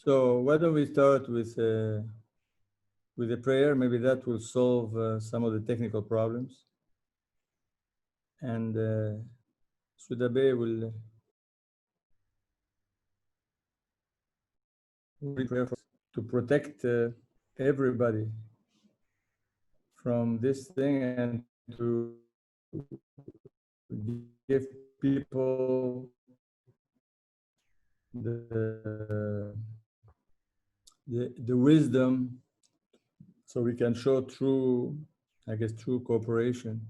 So why don't we start with a prayer? Maybe that will solve some of the technical problems. And Sudabe will pray to protect everybody from this thing and to give people the wisdom so we can show true, I guess, true cooperation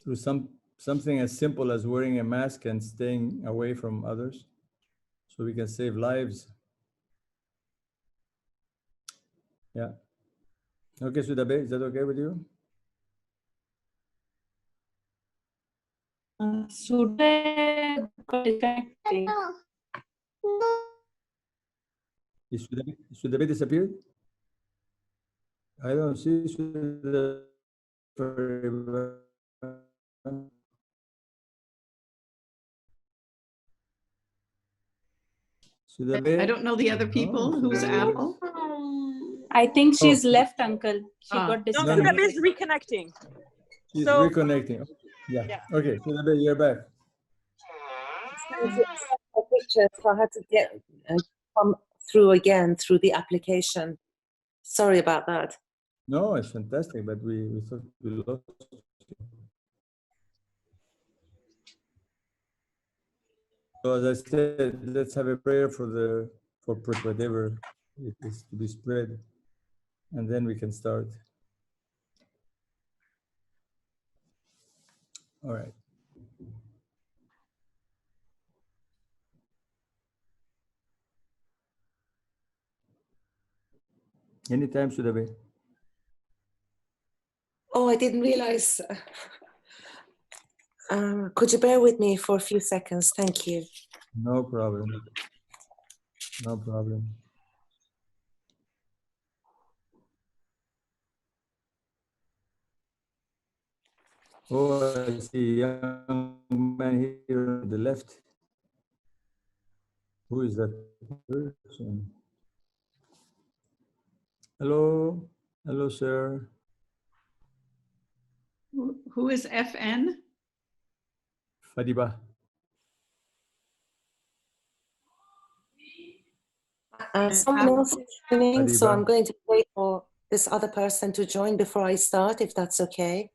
through something as simple as wearing a mask and staying away from others so we can save lives. Yeah. Okay, Sudabe, is that okay with you? Sudabe got disconnected. Is Sudabe disappeared? I don't see Sudabe. I don't know the other people. Who's Apple? I think she's left, Uncle. She got No, disconnected. Sudabe is reconnecting. She's So- reconnecting. Yeah. Okay, Sudabe, you're back. A picture, so I had to come through again through the application. Sorry about that. No, it's fantastic, but we thought we lost you. So as I said, let's have a prayer for whatever it is to be spread, and then we can start. All right. Anytime, Sudabe. Oh, I didn't realize. Could you bear with me for a few seconds? Thank you. No problem. No problem. Oh, I see a young man here on the left. Who is that person? Hello, hello, sir. Who is FN? Fadiba. Someone else is joining, so Fadiba. I'm going to wait for this other person to join before I start, if that's okay.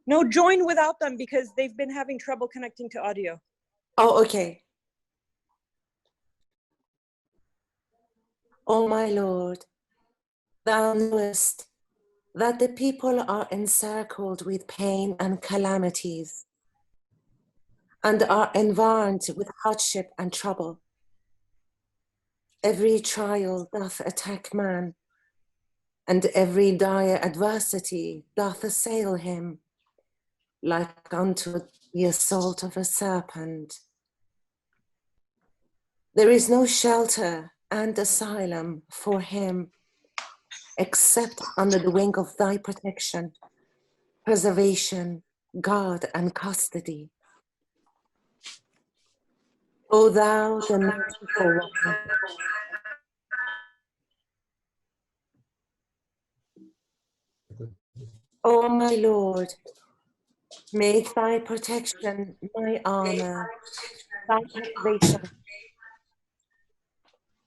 No, join without them because they've been having trouble connecting to audio. Oh, okay. Oh, my Lord, thou knowest that the people are encircled with pain and calamities and are environed with hardship and trouble. Every trial doth attack man, and every dire adversity doth assail him, like unto the assault of a serpent. There is no shelter and asylum for him, except under the wing of thy protection, preservation, guard, and custody. O thou, the merciful one, O my Lord, make thy protection my armor, thy preservation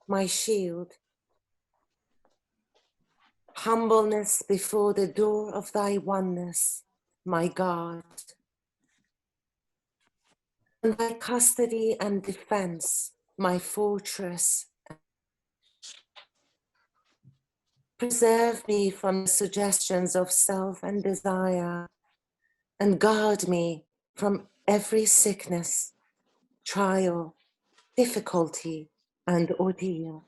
my shield, humbleness before the door of thy oneness, my God, and thy custody and defense, my fortress. Preserve me from the suggestions of self and desire, and guard me from every sickness, trial, difficulty, and ordeal.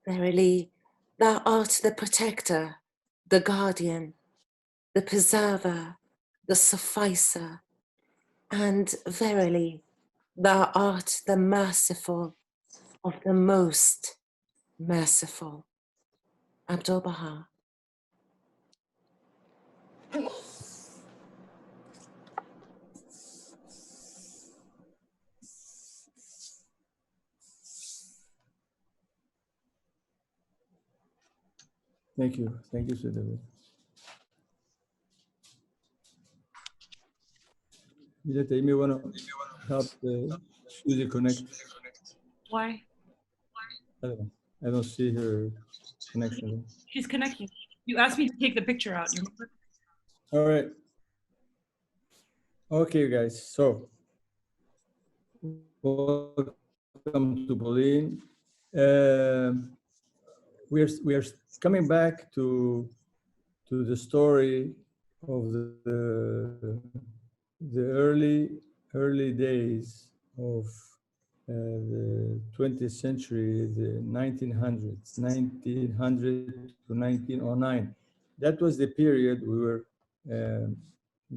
Verily, thou art the protector, the guardian, the preserver, the sufficer, and verily, thou art the merciful of the most merciful. Abdul Baha. Thank you. Thank you, Sudhir. You may want to help Susie connect. Why? I don't know. I don't see her connection. She's connecting. You asked me to take the picture out. Remember? All right. Okay, guys. So, welcome to Pauline. We are coming back to the story of the early days of the 20th century, the 1900s, 1900 to 1909. That was the period we were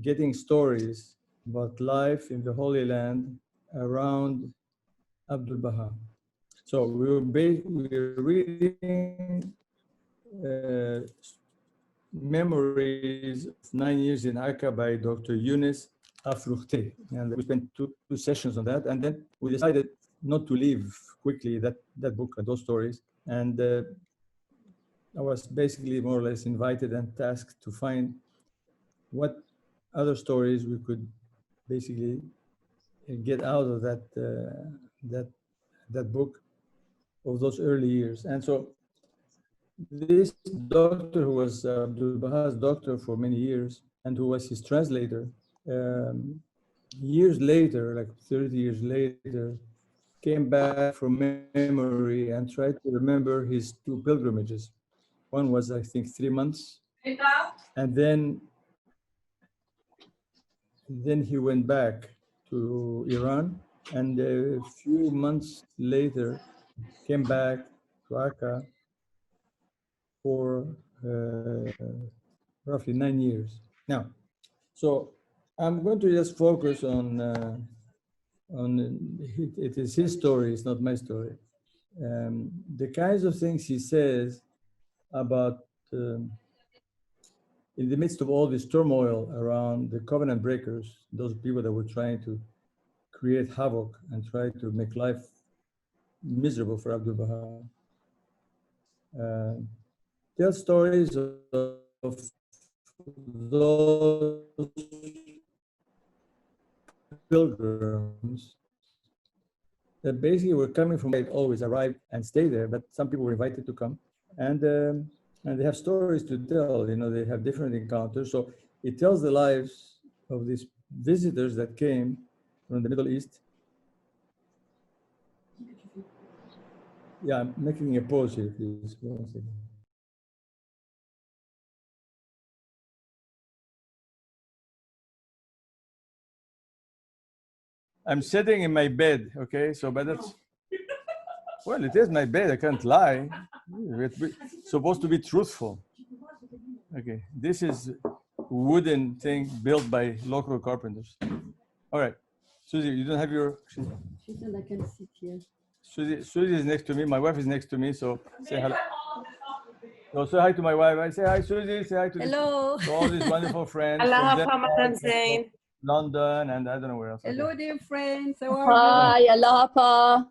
getting stories about life in the Holy Land around Abdul Baha. So we were reading memories of 9 years in Akká by Dr. Yunus Afrukhte. And we spent two sessions on that. And then we decided not to leave quickly that book and those stories. And I was basically more or less invited and tasked to find what other stories we could basically get out of that book of those early years. And so this doctor, who was Abdul Baha's doctor for many years and who was his translator, years later, like 30 years later, came back from memory and tried to remember his two pilgrimages. One was, I think, 3 months. And then he went back to Iran, and a few months later came back to Akká for roughly 9 years. Now, so I'm going to just focus on it is his story, it's not my story. The kinds of things he says about in the midst of all this turmoil around the covenant breakers, those people that were trying to create havoc and try to make life miserable for Abdul Baha, tell stories of those pilgrims that basically were coming from, they always arrive and stay there, but some people were invited to come, and they have stories to tell. You know, they have different encounters. So it tells the lives of these visitors that came from the Middle East. Yeah, I'm making a pause here, please. 1 second. I'm sitting in my bed, okay? So, but that's, well, it is my bed, I can't lie. We're supposed to be truthful. Okay, this is wooden thing built by local carpenters. All right, Susie, you don't have your, She said I can sit here. Susie is next to me, my wife is next to me, so say hello. So say hi to my wife. I say hi, Susie, say hi to, to all these wonderful friends. Madam Zein. London, and I don't know where else. Hello, Okay. dear friends. How are Hi, aloha pa.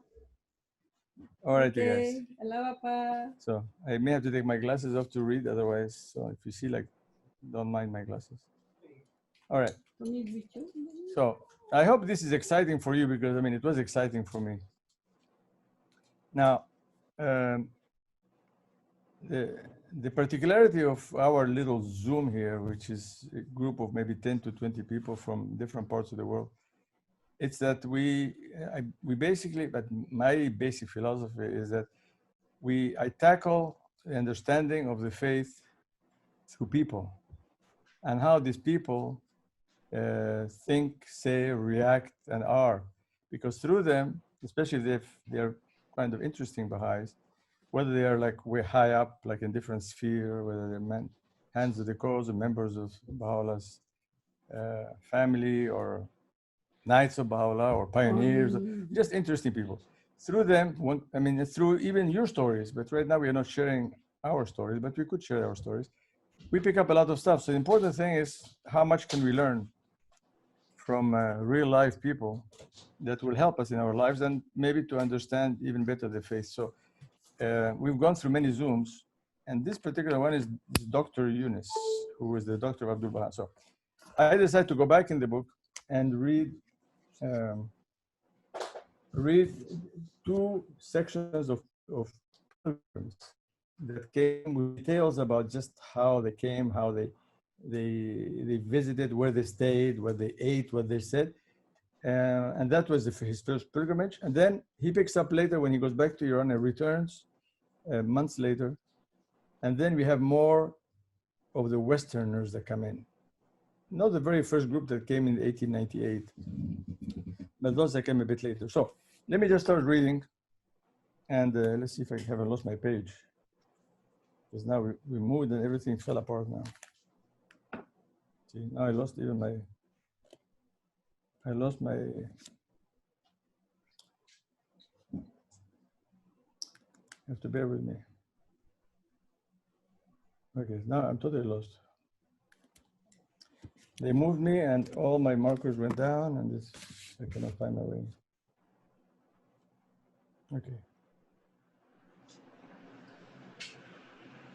All right, you? you guys. Okay. Aloha pa. So I may have to take my glasses off to read, otherwise, so if you see, like, don't mind my glasses. All right. So I hope this is exciting for you, because I mean, it was exciting for me. Now, the particularity of our little Zoom here, which is a group of maybe 10 to 20 people from different parts of the world, it's that we basically, but my basic philosophy is that I tackle the understanding of the faith through people, and how these people think, say, react, and are. Because through them, especially if they're kind of interesting Baha'is, whether they are like way high up, like in different sphere, whether they're hands of the cause or members of Baha'u'llah's family, or Knights of Baha'u'llah, or pioneers, just interesting people. Through them, I mean, through even your stories, but right now we are not sharing our stories, but we could share our stories. We pick up a lot of stuff. So the important thing is, how much can we learn from real life people that will help us in our lives, and maybe to understand even better the faith. So we've gone through many Zooms, and this particular one is Dr. Yunus, who is the doctor of Abdul Baha. So I decided to go back in the book and read two sections of pilgrims that came with details about just how they came, how they visited, where they stayed, what they ate, what they said. And that was his first pilgrimage. And then he picks up later when he goes back to Iran and returns months later. And then we have more of the Westerners that come in. Not the very first group that came in 1898, but those that came a bit later. So let me just start reading. And let's see if I haven't lost my page. Because now we moved and everything fell apart now. See, now I lost even my, you have to bear with me. Okay, now I'm totally lost. They moved me and all my markers went down and this, I cannot find my way. Okay.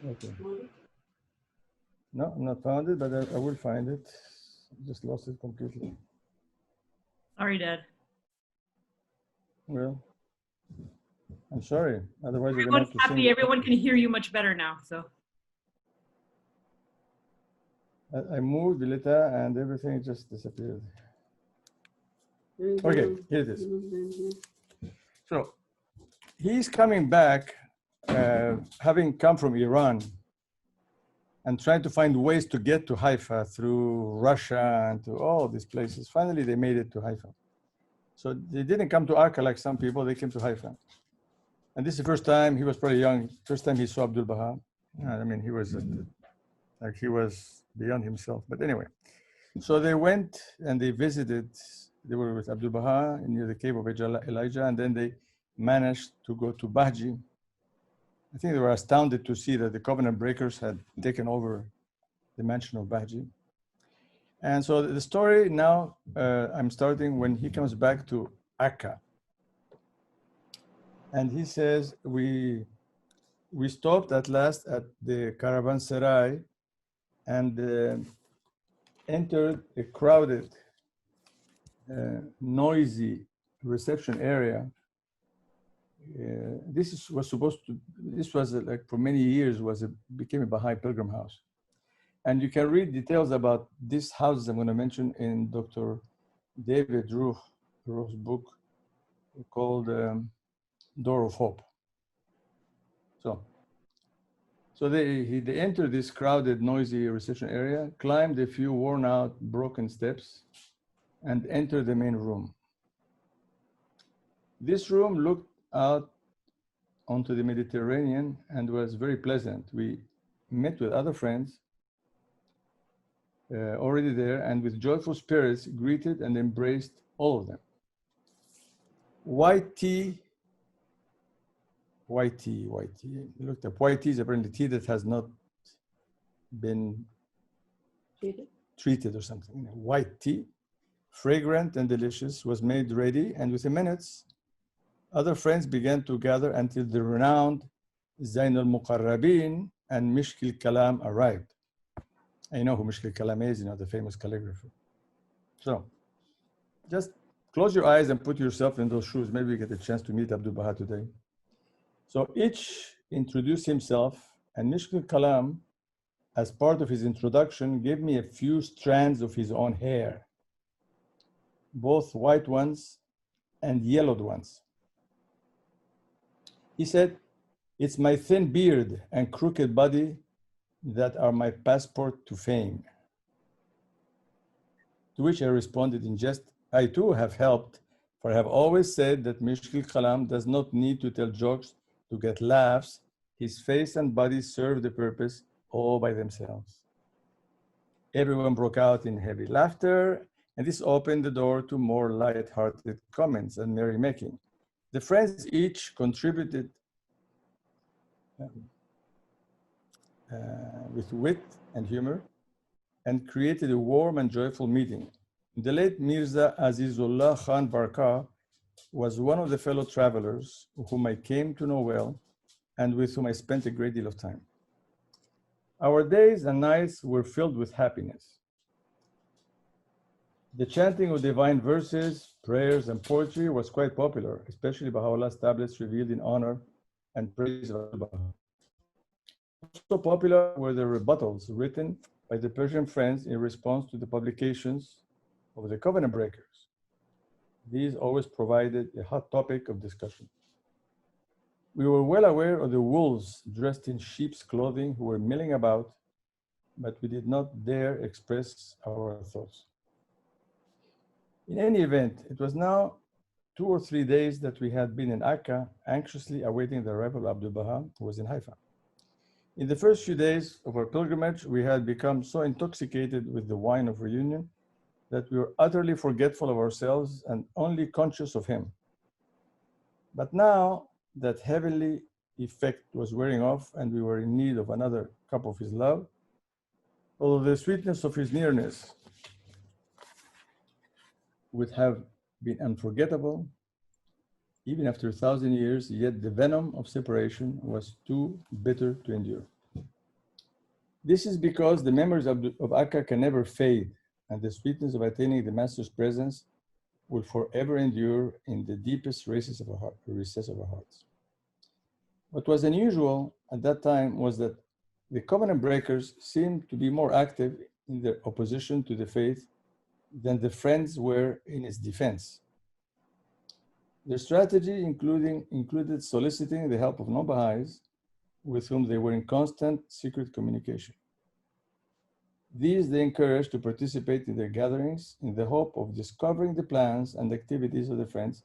Okay. No, I'm not found it, but I will find it. Just lost it completely. Sorry, Dad. Well, I'm sorry. Otherwise, we're Everyone's going to have to happy. sing. Everyone can hear you much better now. So I moved the letter and everything just disappeared. There you Okay, go. here it is. Here. So he's coming back, having come from Iran and trying to find ways to get to Haifa through Russia and to all these places. Finally, they made it to Haifa. So they didn't come to Akká like some people, they came to Haifa. And this is the first time, he was probably young, first time he saw Abdul Baha. I mean, he was like he was beyond himself. But anyway, so they went and they visited, they were with Abdul Baha near the cave of Elijah, and then they managed to go to Bahji. I think they were astounded to see that the covenant breakers had taken over the mansion of Bahji. And so the story now, I'm starting when he comes back to Akká. And he says, we stopped at last at the caravanserai and entered a crowded, noisy reception area. This was like for many years became a Baha'i pilgrim house. And you can read details about this house I'm going to mention in Dr. David Ruch's book called Door of Hope. So they entered this crowded, noisy reception area, climbed a few worn out, broken steps, and entered the main room. This room looked out onto the Mediterranean and was very pleasant. We met with other friends already there, and with joyful spirits greeted and embraced all of them. White tea. Looked up. White tea is apparently tea that has not been treated or something. White tea, fragrant and delicious, was made ready, and within minutes, other friends began to gather until the renowned Zein al-Muqarrabin and Mishk al-Kalam arrived. I know who Mishk al-Kalam is, the famous calligrapher. So just close your eyes and put yourself in those shoes. Maybe you get a chance to meet Abdul Baha today. So each introduced himself, and Mishk al-Kalam, as part of his introduction, gave me a few strands of his own hair, both white ones and yellowed ones. He said, "It's my thin beard and crooked body that are my passport to fame." To which I responded in jest, "I too have helped, for I have always said that Mishk al-Kalam does not need to tell jokes to get laughs. His face and body serve the purpose all by themselves." Everyone broke out in heavy laughter, and this opened the door to more light-hearted comments and merrymaking. The friends each contributed with wit and humor and created a warm and joyful meeting. The late Mirza Azizullah Khan Barka was one of the fellow travelers whom I came to know well and with whom I spent a great deal of time. Our days and nights were filled with happiness. The chanting of divine verses, prayers, and poetry was quite popular, especially Baha'u'llah's tablets revealed in honor and praise of Abdul-Baha. Also popular were the rebuttals written by the Persian friends in response to the publications of the covenant breakers. These always provided a hot topic of discussion. We were well aware of the wolves dressed in sheep's clothing who were milling about, but we did not dare express our thoughts. In any event, it was now 2 or 3 days that we had been in Akká, anxiously awaiting the arrival of Abdul-Baha, who was in Haifa. In the first few days of our pilgrimage, we had become so intoxicated with the wine of reunion that we were utterly forgetful of ourselves and only conscious of him. But now that heavenly effect was wearing off and we were in need of another cup of his love, although the sweetness of his nearness would have been unforgettable, even after 1,000 years, yet the venom of separation was too bitter to endure. This is because the memories of Akká can never fade, and the sweetness of attaining the Master's presence will forever endure in the deepest recesses of our hearts. What was unusual at that time was that the covenant breakers seemed to be more active in their opposition to the faith than the friends were in its defense. Their strategy included soliciting the help of non-Baha'is with whom they were in constant secret communication. These they encouraged to participate in their gatherings in the hope of discovering the plans and activities of the friends,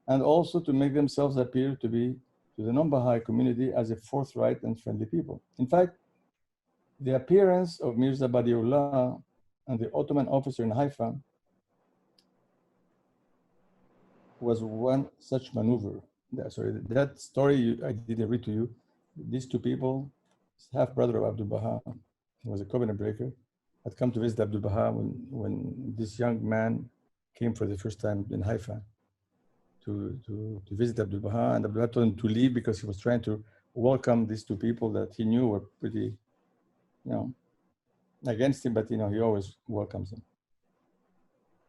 and also to make themselves appear to be to the non-Baha'i community as a forthright and friendly people. In fact, the appearance of Mirza Badiullah and the Ottoman officer in Haifa was one such maneuver. Sorry, that story I didn't read to you. These two people, half brother of Abdul-Baha, who was a covenant breaker, had come to visit Abdul-Baha when this young man came for the first time in Haifa to visit Abdul-Baha, and Abdul-Baha told him to leave because he was trying to welcome these two people that he knew were pretty, against him, but he always welcomes them.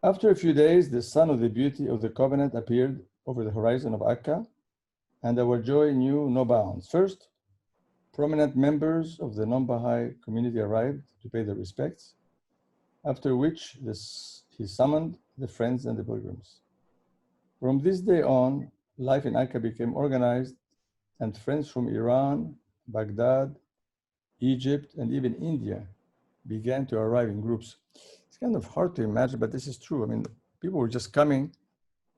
After a few days, the sun of the beauty of the covenant appeared over the horizon of Akká, and our joy knew no bounds. First, prominent members of the non-Baha'i community arrived to pay their respects, after which he summoned the friends and the pilgrims. From this day on, life in Akká became organized, and friends from Iran, Baghdad, Egypt, and even India began to arrive in groups. It's kind of hard to imagine, but this is true. I mean, people were just coming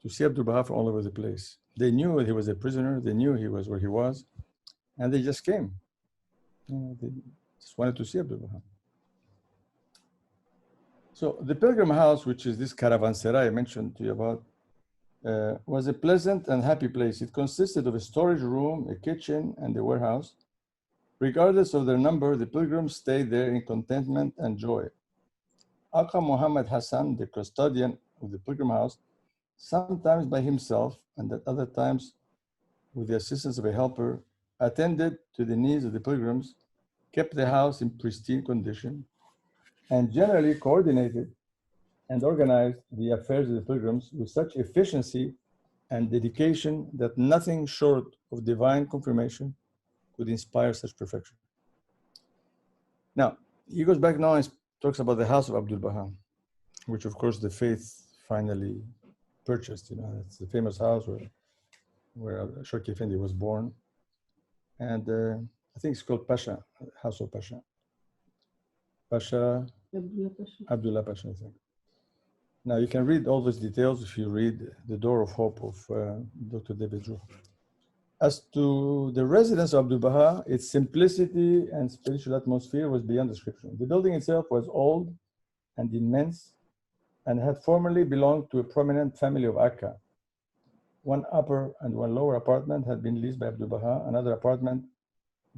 to see Abdul-Baha from all over the place. They knew he was a prisoner. They knew he was where he was, and they just came. They just wanted to see Abdul-Baha. So the pilgrim house, which is this caravanserai I mentioned to you about, was a pleasant and happy place. It consisted of a storage room, a kitchen, and a warehouse. Regardless of their number, the pilgrims stayed there in contentment and joy. Akká Muhammad Hassan, the custodian of the pilgrim house, sometimes by himself and at other times with the assistance of a helper, attended to the needs of the pilgrims, kept the house in pristine condition, and generally coordinated and organized the affairs of the pilgrims with such efficiency and dedication that nothing short of divine confirmation could inspire such perfection. Now, he goes back now and talks about the house of Abdul-Baha, which of course the faith finally purchased. It's the famous house where Shorki Effendi was born. And I think it's called Pasha, House of Pasha. Abdullah Pasha, I think. Now you can read all those details if you read The Door of Hope of Dr. David Drew. As to the residence of Abdul-Baha, its simplicity and spiritual atmosphere was beyond description. The building itself was old and immense and had formerly belonged to a prominent family of Akká. One upper and one lower apartment had been leased by Abdul-Baha. Another apartment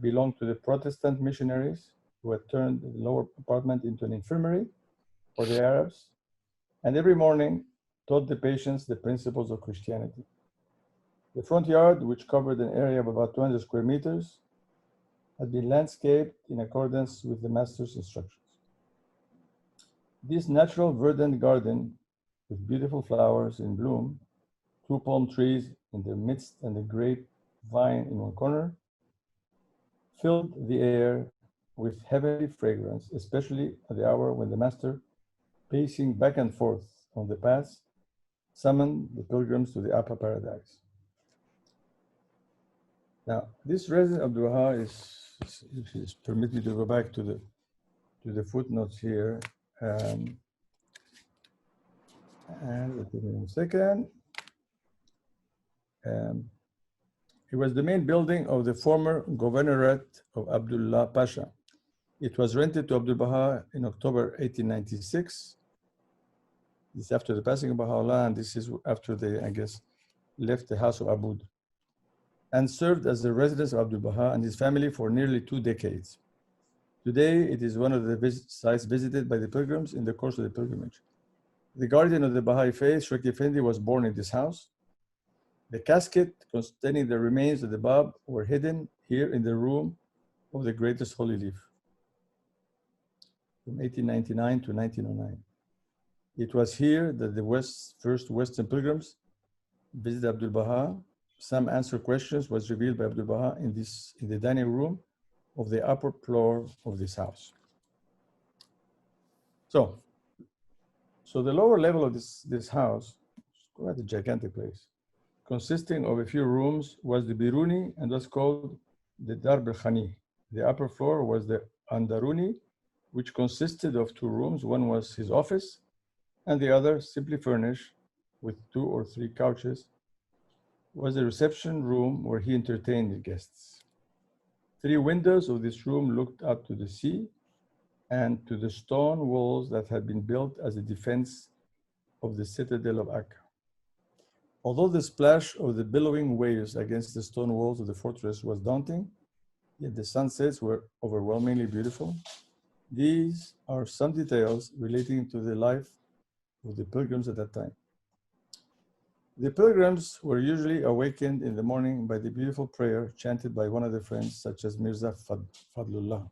belonged to the Protestant missionaries who had turned the lower apartment into an infirmary for the Arabs, and every morning taught the patients the principles of Christianity. The front yard, which covered an area of about 200 square meters, had been landscaped in accordance with the master's instructions. This natural verdant garden with beautiful flowers in bloom, 2 palm trees in the midst and a grape vine in one corner, filled the air with heavenly fragrance, especially at the hour when the master, pacing back and forth on the paths, summoned the pilgrims to the upper paradise. Now, this resident of Duha is permit me to go back to the footnotes here. And give me 1 second. It was the main building of the former governorate of Abdullah Pasha. It was rented to Abdul Baha in October 1896. This is after the passing of Baha'u'llah, and this is after they, I guess, left the house of Abud, and served as the residence of Abdul Baha and his family for nearly 2 decades. Today, it is one of the sites visited by the pilgrims in the course of the pilgrimage. The guardian of the Baha'i faith, Sheikh Effendi, was born in this house. The casket containing the remains of the Bab were hidden here in the room of the greatest holy leaf from 1899 to 1909. It was here that the first Western pilgrims visited Abdul Baha. Some answer questions was revealed by Abdul Baha in the dining room of the upper floor of this house. So the lower level of this house, quite a gigantic place, consisting of a few rooms, was the Biruni and was called the Dar al-Khani. The upper floor was the Andaruni, which consisted of 2 rooms. One was his office, and the other, simply furnished with 2 or 3 couches, was the reception room where he entertained the guests. 3 windows of this room looked out to the sea and to the stone walls that had been built as a defense of the citadel of Akká. Although the splash of the billowing waves against the stone walls of the fortress was daunting, yet the sunsets were overwhelmingly beautiful. These are some details relating to the life of the pilgrims at that time. The pilgrims were usually awakened in the morning by the beautiful prayer chanted by one of their friends, such as Mirza Fadlullah.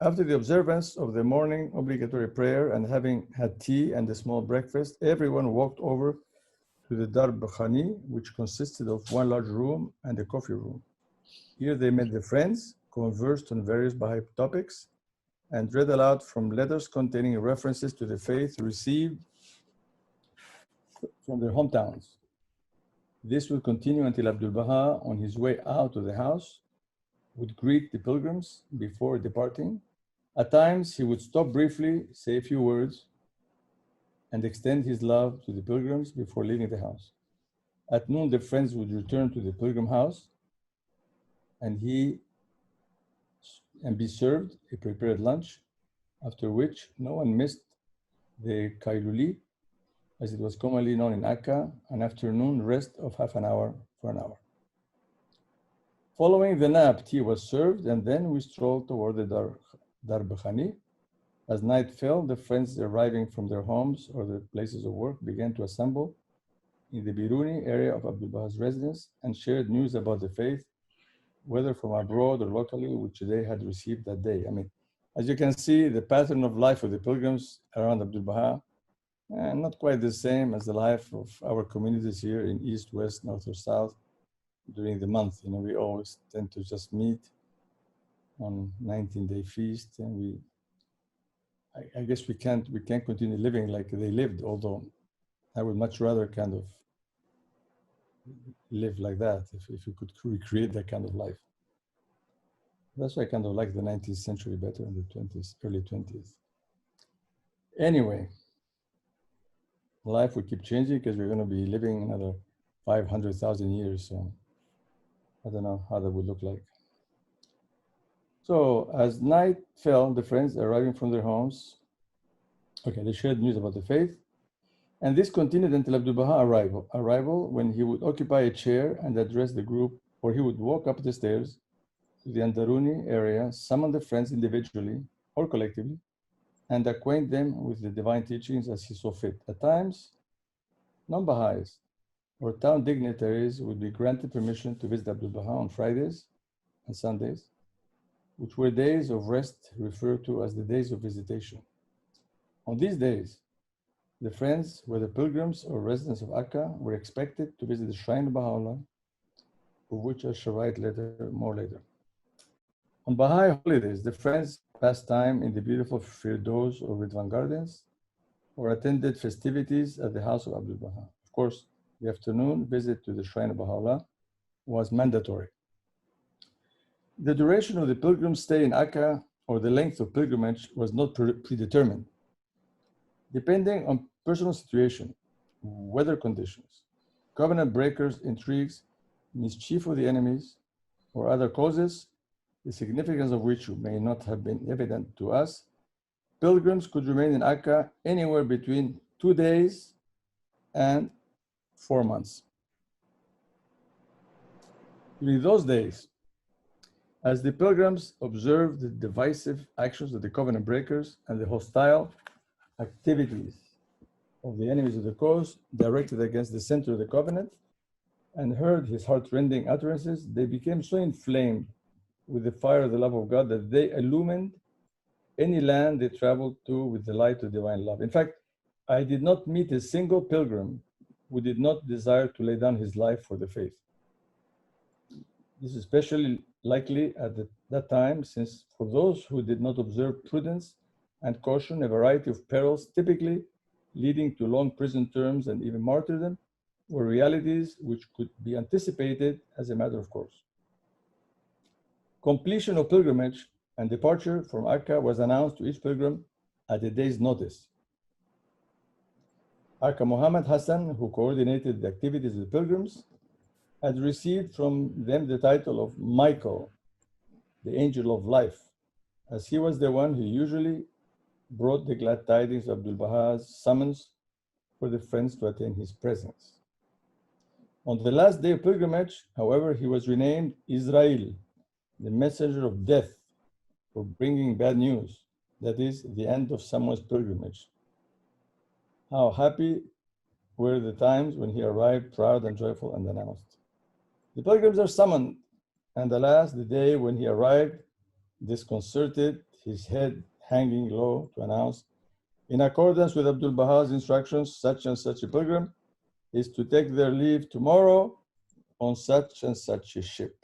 After the observance of the morning obligatory prayer and having had tea and a small breakfast, everyone walked over to the Dar al-Khani, which consisted of 1 large room and a coffee room. Here they met their friends, conversed on various Baha'i topics, and read aloud from letters containing references to the faith received from their hometowns. This would continue until Abdul Baha, on his way out of the house, would greet the pilgrims before departing. At times, he would stop briefly, say a few words, and extend his love to the pilgrims before leaving the house. At noon, the friends would return to the pilgrim house and be served a prepared lunch, after which no one missed the kailuli, as it was commonly known in Akká, an afternoon rest of half an hour for an hour. Following the nap, tea was served, and then we strolled toward the Dar al-Khani. As night fell, the friends arriving from their homes or their places of work began to assemble in the Biruni area of Abdul Baha's residence and shared news about the faith, whether from abroad or locally, which they had received that day. I mean, as you can see, the pattern of life of the pilgrims around Abdul Baha, not quite the same as the life of our communities here in East, West, North, or South during the month. You know, we always tend to just meet on 19-day feast, and I guess we can't continue living like they lived, although I would much rather kind of live like that if we could recreate that kind of life. That's why I kind of like the 19th century better than the 20th, early 20th. Anyway, life will keep changing because we're going to be living another 500,000 years. So I don't know how that would look like. So as night fell, the friends arriving from their homes, they shared news about the faith. And this continued until Abdul Baha arrival, when he would occupy a chair and address the group, or he would walk up the stairs to the Andaruni area, summon the friends individually or collectively, and acquaint them with the divine teachings as he saw fit. At times, non-Baha'is or town dignitaries would be granted permission to visit Abdul Baha on Fridays and Sundays, which were days of rest referred to as the days of visitation. On these days, the friends, whether pilgrims or residents of Akká, were expected to visit the shrine of Baha'u'llah, of which I shall write more later. On Baha'i holidays, the friends passed time in the beautiful Firdaus or Ridwan Gardens, or attended festivities at the house of Abdul Baha. Of course, the afternoon visit to the shrine of Baha'u'llah was mandatory. The duration of the pilgrim's stay in Akká or the length of pilgrimage was not predetermined. Depending on personal situation, weather conditions, covenant breakers, intrigues, mischief of the enemies, or other causes, the significance of which may not have been evident to us, pilgrims could remain in Akká anywhere between 2 days and 4 months. During those days, as the pilgrims observed the divisive actions of the covenant breakers and the hostile activities of the enemies of the cause directed against the center of the covenant, and heard his heart-rending utterances, they became so inflamed with the fire of the love of God that they illumined any land they traveled to with the light of divine love. In fact, I did not meet a single pilgrim who did not desire to lay down his life for the faith. This is especially likely at that time, since for those who did not observe prudence and caution, a variety of perils, typically leading to long prison terms and even martyrdom, were realities which could be anticipated as a matter of course. Completion of pilgrimage and departure from Akká was announced to each pilgrim at a day's notice. Akká Muhammad Hassan, who coordinated the activities of the pilgrims, had received from them the title of Michael, the angel of life, as he was the one who usually brought the glad tidings of Abdul Baha's summons for the friends to attain his presence. On the last day of pilgrimage, however, he was renamed Israel, the messenger of death, for bringing bad news, that is, the end of someone's pilgrimage. How happy were the times when he arrived proud and joyful and announced, "The pilgrims are summoned," and alas, the day when he arrived, disconcerted, his head hanging low, to announce, "In accordance with Abdul Baha's instructions, such and such a pilgrim is to take their leave tomorrow on such and such a ship."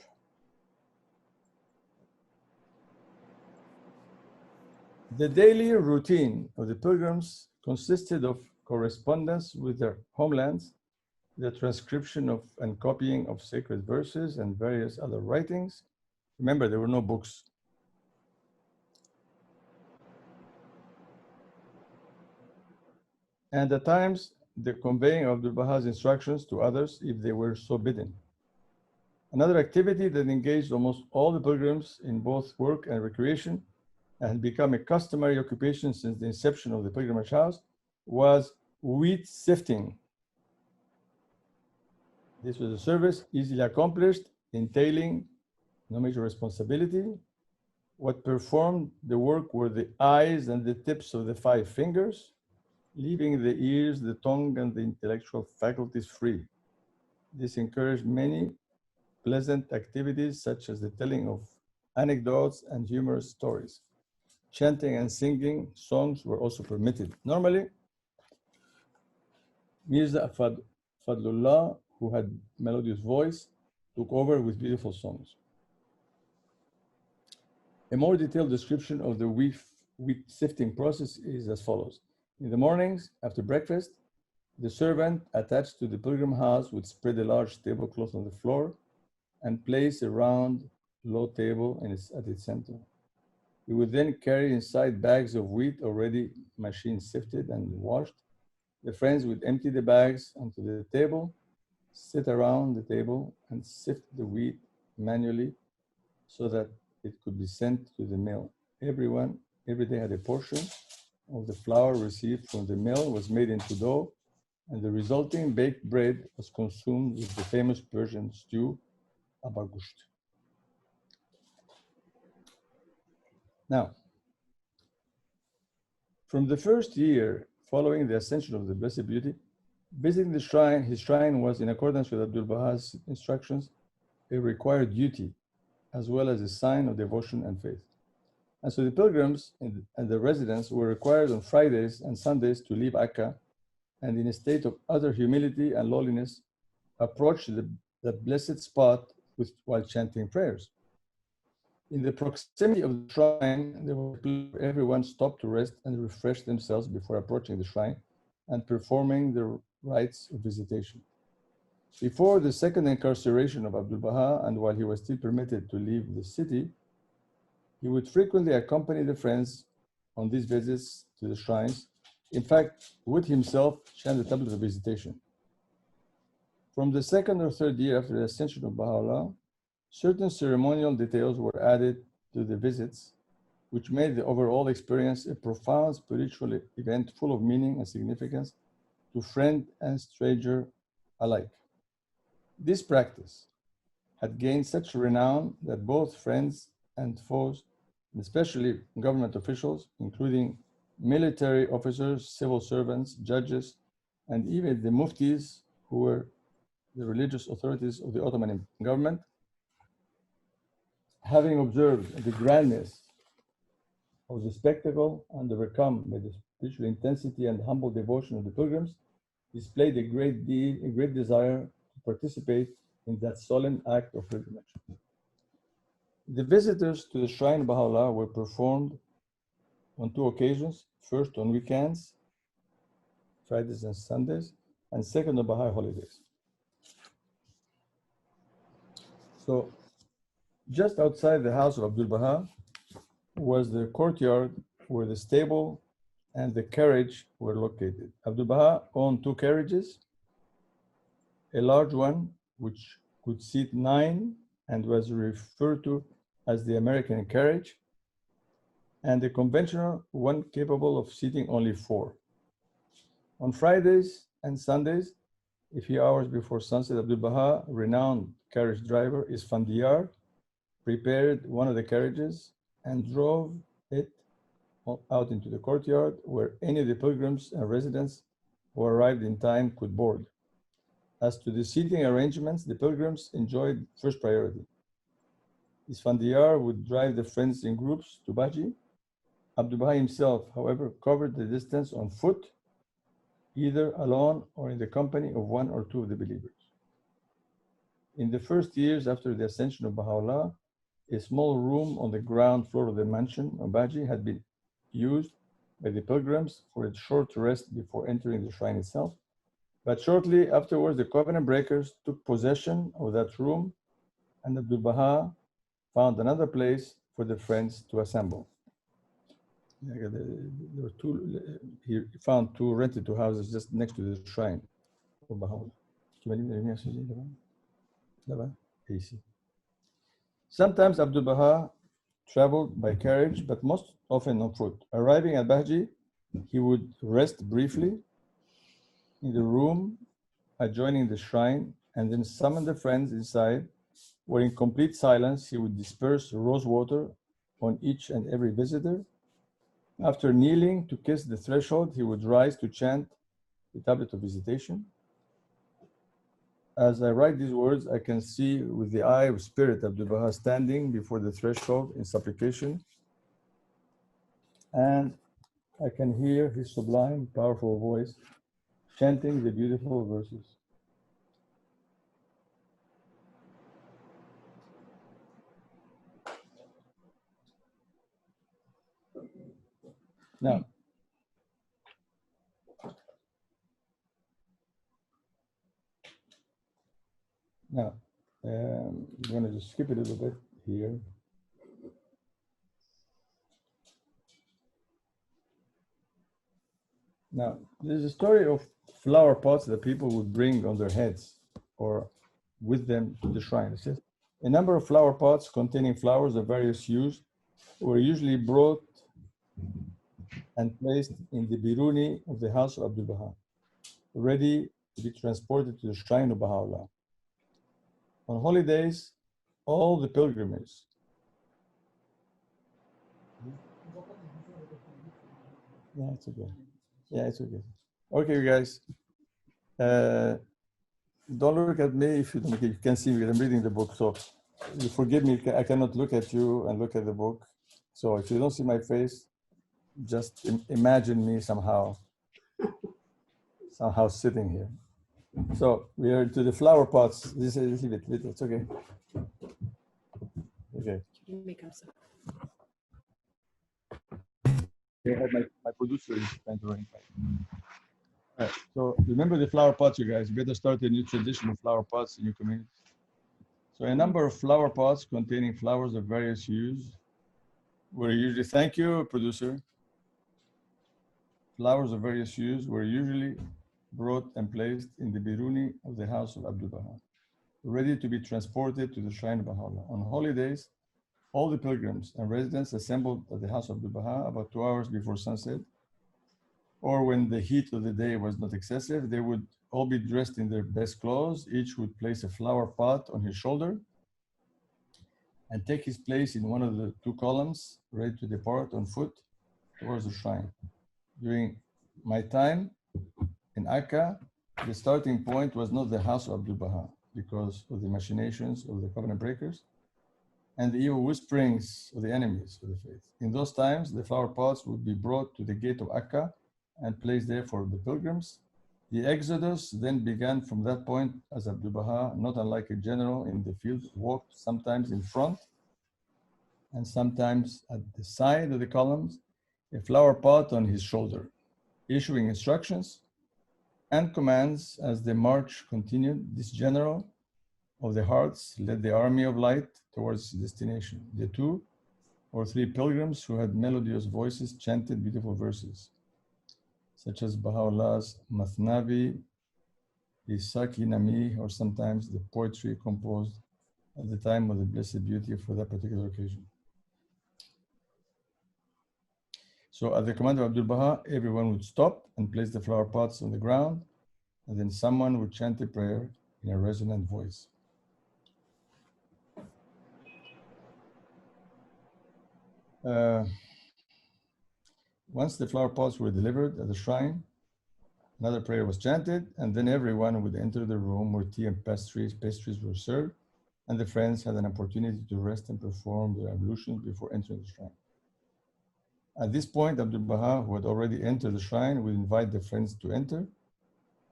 The daily routine of the pilgrims consisted of correspondence with their homelands, the transcription of and copying of sacred verses and various other writings. Remember, there were no books. And at times, the conveying of Abdul Baha's instructions to others if they were so bidden. Another activity that engaged almost all the pilgrims in both work and recreation, and had become a customary occupation since the inception of the pilgrimage house, was wheat sifting. This was a service easily accomplished, entailing no major responsibility. What performed the work were the eyes and the tips of the 5 fingers, leaving the ears, the tongue, and the intellectual faculties free. This encouraged many pleasant activities, such as the telling of anecdotes and humorous stories. Chanting and singing songs were also permitted. Normally, Mirza Fadlullah, who had melodious voice, took over with beautiful songs. A more detailed description of the wheat sifting process is as follows. In the mornings, after breakfast, the servant attached to the pilgrim house would spread a large tablecloth on the floor and place a round, low table at its center. He would then carry inside bags of wheat already machine sifted and washed. The friends would empty the bags onto the table, sit around the table, and sift the wheat manually so that it could be sent to the mill. Everyone, every day, had a portion of the flour received from the mill was made into dough, and the resulting baked bread was consumed with the famous Persian stew, abagusht. Now, from the first year following the ascension of the Blessed Beauty, visiting the shrine, his shrine was, in accordance with Abdul Baha's instructions, a required duty, as well as a sign of devotion and faith. And so the pilgrims and the residents were required on Fridays and Sundays to leave Akká and in a state of utter humility and lowliness, approach the blessed spot while chanting prayers. In the proximity of the shrine, everyone stopped to rest and refresh themselves before approaching the shrine and performing the rites of visitation. Before the second incarceration of Abdul Baha, and while he was still permitted to leave the city, he would frequently accompany the friends on these visits to the shrines. In fact, would himself chant the tablet of visitation. From the second or third year after the ascension of Baha'u'llah, certain ceremonial details were added to the visits, which made the overall experience a profound spiritual event full of meaning and significance to friend and stranger alike. This practice had gained such renown that both friends and foes, and especially government officials, including military officers, civil servants, judges, and even the muftis, who were the religious authorities of the Ottoman government, having observed the grandness of the spectacle and overcome by the spiritual intensity and humble devotion of the pilgrims, displayed a great desire to participate in that solemn act of pilgrimage. The visitors to the shrine of Baha'u'llah were performed on two occasions, first on weekends, Fridays and Sundays, and second on Baha'i holidays. So, just outside the house of Abdul Baha was the courtyard where the stable and the carriage were located. Abdul Baha owned two carriages, a large one which could seat 9 and was referred to as the American carriage, and a conventional one capable of seating only 4. On Fridays and Sundays, a few hours before sunset, Abdul Baha, renowned carriage driver Isfandiyar, prepared one of the carriages and drove it out into the courtyard where any of the pilgrims and residents who arrived in time could board. As to the seating arrangements, the pilgrims enjoyed first priority. Isfandiyar would drive the friends in groups to Baji. Abdul Baha himself, however, covered the distance on foot, either alone or in the company of one or two of the believers. In the first years after the ascension of Baha'u'llah, a small room on the ground floor of the mansion of Baji had been used by the pilgrims for a short rest before entering the shrine itself. But shortly afterwards, the covenant breakers took possession of that room, and Abdul Baha found another place for the friends to assemble. There were he found 2 rented houses just next to the shrine of Baha'u'llah. Sometimes Abdul Baha traveled by carriage, but most often on foot. Arriving at Bahji, he would rest briefly in the room adjoining the shrine and then summon the friends inside, where in complete silence he would disperse rose water on each and every visitor. After kneeling to kiss the threshold, he would rise to chant the tablet of visitation. As I write these words, I can see with the eye of spirit Abdul Baha standing before the threshold in supplication, and I can hear his sublime, powerful voice chanting the beautiful verses. Now, I'm going to just skip a little bit here. Now, there's a story of flower pots that people would bring on their heads or with them to the shrine. It says, a number of flower pots containing flowers of various hues were usually brought and placed in the biruni of the house of Abdul Baha, ready to be transported to the shrine of Baha'u'llah. On holidays, all the pilgrims it's okay. Yeah, it's okay. Okay, you guys. Don't look at me if you can see me, because I'm reading the book. So you forgive me, I cannot look at you and look at the book. So if you don't see my face, just imagine me somehow sitting here. So we are to the flower pots. This is leave it. It's okay. Okay. My producer is trying to run. All right. So remember the flower pots, you guys. You better start a new tradition of flower pots in your community. So a number of flower pots containing flowers of various hues were usually, thank you, producer. Flowers of various hues were usually brought and placed in the biruni of the house of Abdul Baha, ready to be transported to the shrine of Baha'u'llah. On holidays, all the pilgrims and residents assembled at the house of Abdul Baha about 2 hours before sunset, or when the heat of the day was not excessive, they would all be dressed in their best clothes. Each would place a flower pot on his shoulder and take his place in one of the 2 columns, ready to depart on foot towards the shrine. During my time in Akká, the starting point was not the house of Abdul Baha because of the machinations of the covenant breakers and the evil whisperings of the enemies of the faith. In those times, the flower pots would be brought to the gate of Akká and placed there for the pilgrims. The exodus then began from that point as Abdul Baha, not unlike a general in the field, walked sometimes in front and sometimes at the side of the columns, a flower pot on his shoulder, issuing instructions and commands as the march continued. This general of the hearts led the army of light towards its destination. The 2 or 3 pilgrims who had melodious voices chanted beautiful verses, such as Baha'u'llah's Mathnavi, his Saki Nami, or sometimes the poetry composed at the time of the Blessed Beauty for that particular occasion. So at the command of Abdul Baha, everyone would stop and place the flower pots on the ground, and then someone would chant a prayer in a resonant voice. Once the flower pots were delivered at the shrine, another prayer was chanted, and then everyone would enter the room where tea and pastries were served, and the friends had an opportunity to rest and perform their ablutions before entering the shrine. At this point, Abdul Baha, who had already entered the shrine, would invite the friends to enter.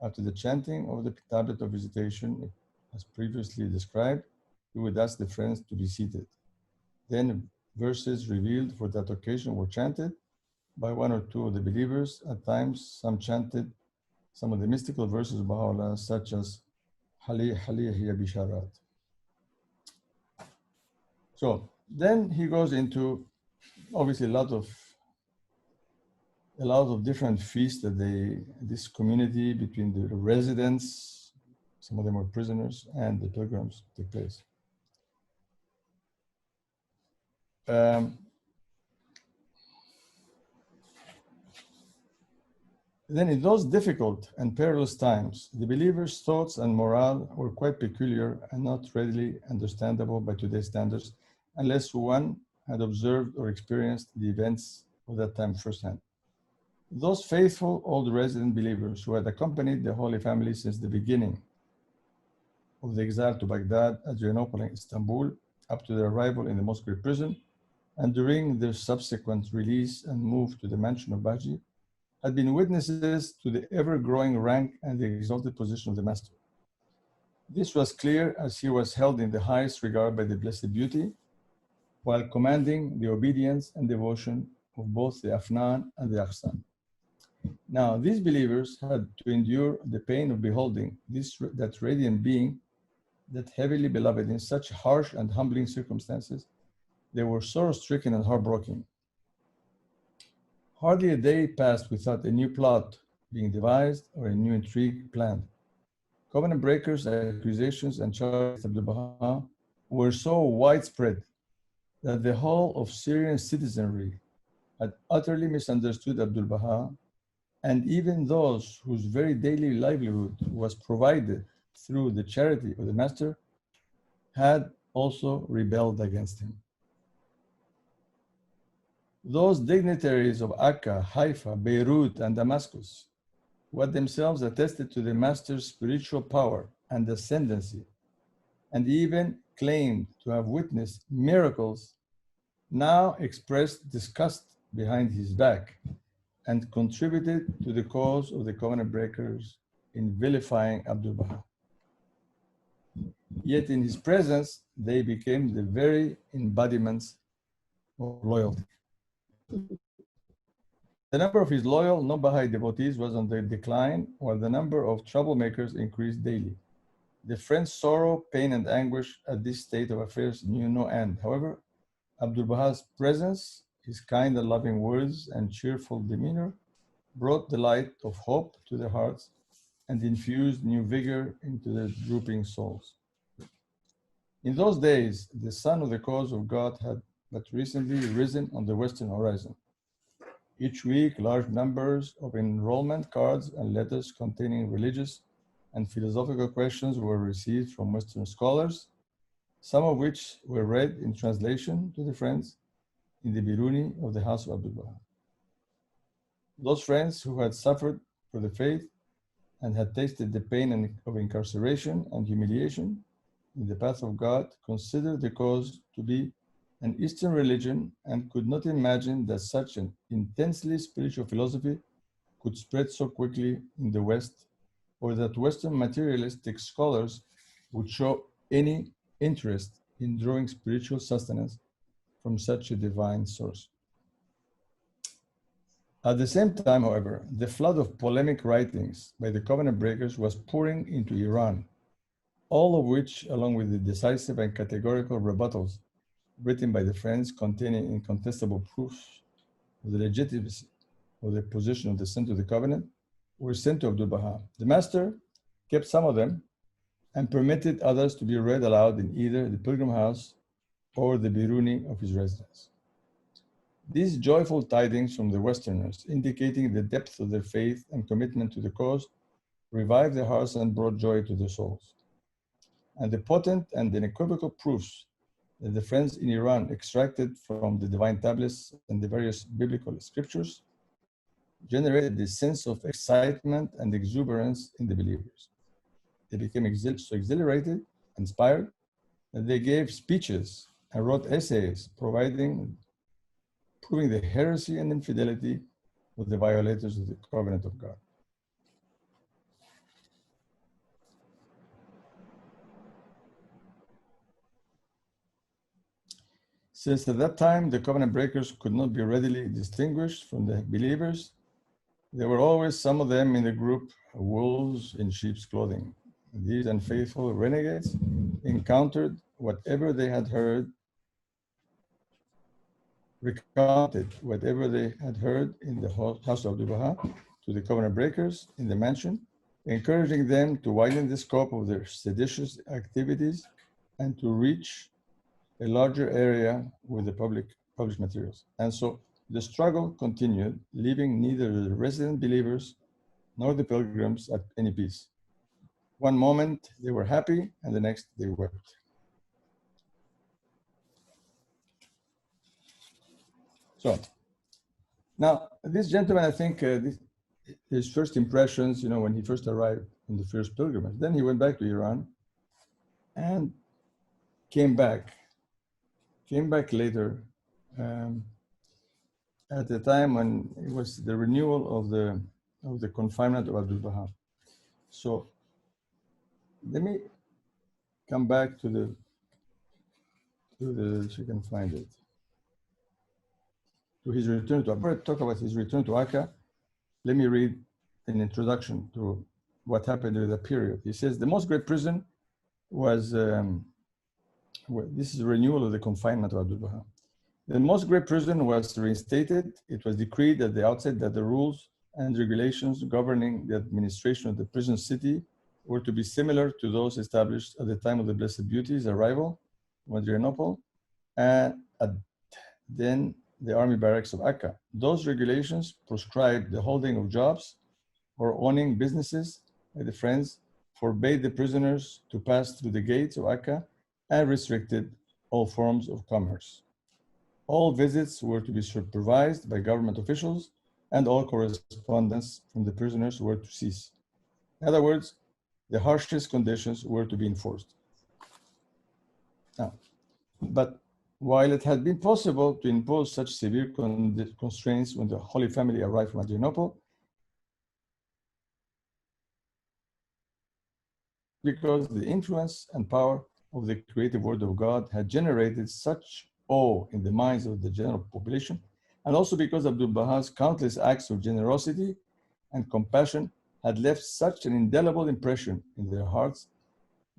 After the chanting of the tablet of visitation, as previously described, he would ask the friends to be seated. Then verses revealed for that occasion were chanted by 1 or 2 of the believers. At times, some chanted some of the mystical verses of Baha'u'llah, such as Hali Hali Hiya Bisharat. So then he goes into obviously a lot of different feasts that this community between the residents, some of them were prisoners, and the pilgrims took place. Then in those difficult and perilous times, the believers' thoughts and morale were quite peculiar and not readily understandable by today's standards, unless one had observed or experienced the events of that time firsthand. Those faithful old resident believers who had accompanied the Holy Family since the beginning of the exile to Baghdad, Adrianople, and Istanbul, up to their arrival in the Moscow prison, and during their subsequent release and move to the mansion of Bahji, had been witnesses to the ever-growing rank and the exalted position of the Master. This was clear as he was held in the highest regard by the Blessed Beauty, while commanding the obedience and devotion of both the Afnan and the Akhsan. Now, these believers had to endure the pain of beholding that radiant being, that heavily beloved in such harsh and humbling circumstances. They were sorrow-stricken and heartbroken. Hardly a day passed without a new plot being devised or a new intrigue planned. Covenant breakers, accusations, and charges of Abdul Baha were so widespread that the whole of Syrian citizenry had utterly misunderstood Abdul Baha, and even those whose very daily livelihood was provided through the charity of the Master had also rebelled against him. Those dignitaries of Akká, Haifa, Beirut, and Damascus, who had themselves attested to the Master's spiritual power and ascendancy, and even claimed to have witnessed miracles now expressed disgust behind his back and contributed to the cause of the covenant breakers in vilifying Abdu'l-Baha. Yet in his presence, they became the very embodiments of loyalty. The number of his loyal non-Baha'i devotees was on the decline, while the number of troublemakers increased daily. The friend's sorrow, pain, and anguish at this state of affairs knew no end. However, Abdu'l-Baha's presence, his kind and loving words, and cheerful demeanor brought the light of hope to their hearts and infused new vigor into their drooping souls. In those days, the sun of the cause of God had but recently risen on the western horizon. Each week, large numbers of enrollment cards and letters containing religious and philosophical questions were received from Western scholars, some of which were read in translation to the friends in the Biruni of the house of Abdu'l-Baha. Those friends who had suffered for the faith and had tasted the pain of incarceration and humiliation in the path of God considered the cause to be an Eastern religion and could not imagine that such an intensely spiritual philosophy could spread so quickly in the West, or that Western materialistic scholars would show any interest in drawing spiritual sustenance from such a divine source. At the same time, however, the flood of polemic writings by the covenant breakers was pouring into Iran, all of which, along with the decisive and categorical rebuttals written by the friends containing incontestable proofs of the legitimacy of the position of the Son of the Covenant, were sent to Abdu'l-Baha. The master kept some of them and permitted others to be read aloud in either the pilgrim house or the Biruni of his residence. These joyful tidings from the Westerners, indicating the depth of their faith and commitment to the cause, revived their hearts and brought joy to their souls. And the potent and unequivocal proofs that the friends in Iran extracted from the divine tablets and the various biblical scriptures generated a sense of excitement and exuberance in the believers. They became so exhilarated, inspired, that they gave speeches and wrote essays proving the heresy and infidelity of the violators of the covenant of God. Since at that time the covenant breakers could not be readily distinguished from the believers, there were always some of them in the group, wolves in sheep's clothing. These unfaithful renegades encountered whatever they had heard, recounted whatever they had heard in the house of Abdu'l-Baha to the covenant breakers in the mansion, encouraging them to widen the scope of their seditious activities and to reach a larger area with the published materials. And so the struggle continued, leaving neither the resident believers nor the pilgrims at any peace. One moment they were happy, and the next they wept. So now this gentleman, I think his first impressions, when he first arrived in the first pilgrimage, then he went back to Iran and came back later at the time when it was the renewal of the confinement of Abdu'l-Baha. So let me come back to the if you can find it, to his return to, before I talk about his return to Akká, let me read an introduction to what happened during that period. He says, the most great prison was, this is a renewal of the confinement of Abdu'l-Baha. The most great prison was reinstated. It was decreed at the outset that the rules and regulations governing the administration of the prison city were to be similar to those established at the time of the Blessed Beauty's arrival from Adrianople, and then the army barracks of Akká. Those regulations prescribed the holding of jobs or owning businesses by the friends, forbade the prisoners to pass through the gates of Akká, and restricted all forms of commerce. All visits were to be supervised by government officials, and all correspondence from the prisoners were to cease. In other words, the harshest conditions were to be enforced. Now, but while it had been possible to impose such severe constraints when the Holy Family arrived from Adrianople, because the influence and power of the creative word of God had generated such awe in the minds of the general population, and also because Abdu'l-Baha's countless acts of generosity and compassion had left such an indelible impression in their hearts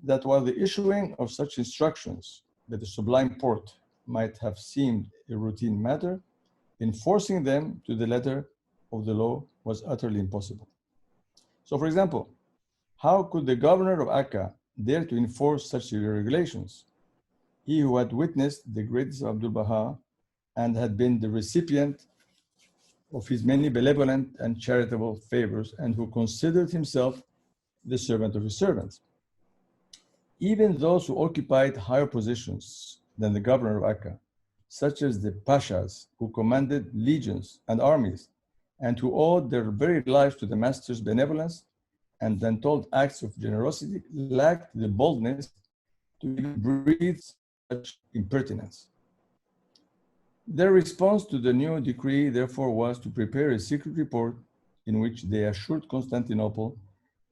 that while the issuing of such instructions by the Sublime Porte might have seemed a routine matter, enforcing them to the letter of the law was utterly impossible. So, for example, how could the governor of Akká dare to enforce such regulations? He who had witnessed the greatness of Abdu'l-Baha and had been the recipient of his many benevolent and charitable favors, and who considered himself the servant of his servants. Even those who occupied higher positions than the governor of Akká, such as the pashas who commanded legions and armies, and who owed their very lives to the master's benevolence and untold acts of generosity, lacked the boldness to even breathe such impertinence. Their response to the new decree, therefore, was to prepare a secret report in which they assured Constantinople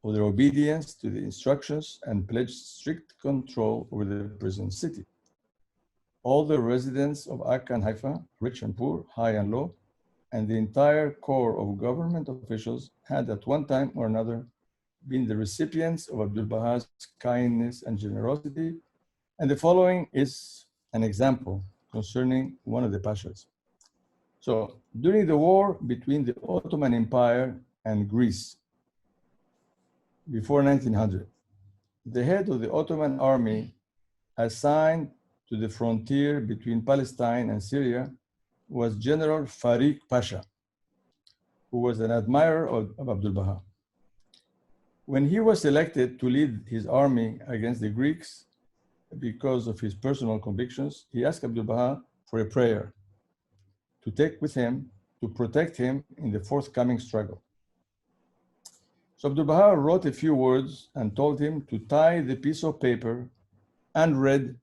of their obedience to the instructions and pledged strict control over the present city. All the residents of Akká and Haifa, rich and poor, high and low, and the entire corps of government officials had at one time or another been the recipients of Abdu'l-Baha's kindness and generosity. And the following is an example concerning one of the pashas. So, during the war between the Ottoman Empire and Greece, before 1900, the head of the Ottoman army assigned to the frontier between Palestine and Syria was General Farik Pasha, who was an admirer of Abdu'l-Baha. When he was selected to lead his army against the Greeks because of his personal convictions, he asked Abdu'l-Baha for a prayer to take with him to protect him in the forthcoming struggle. So Abdu'l-Baha wrote a few words and told him to tie the piece of paper unread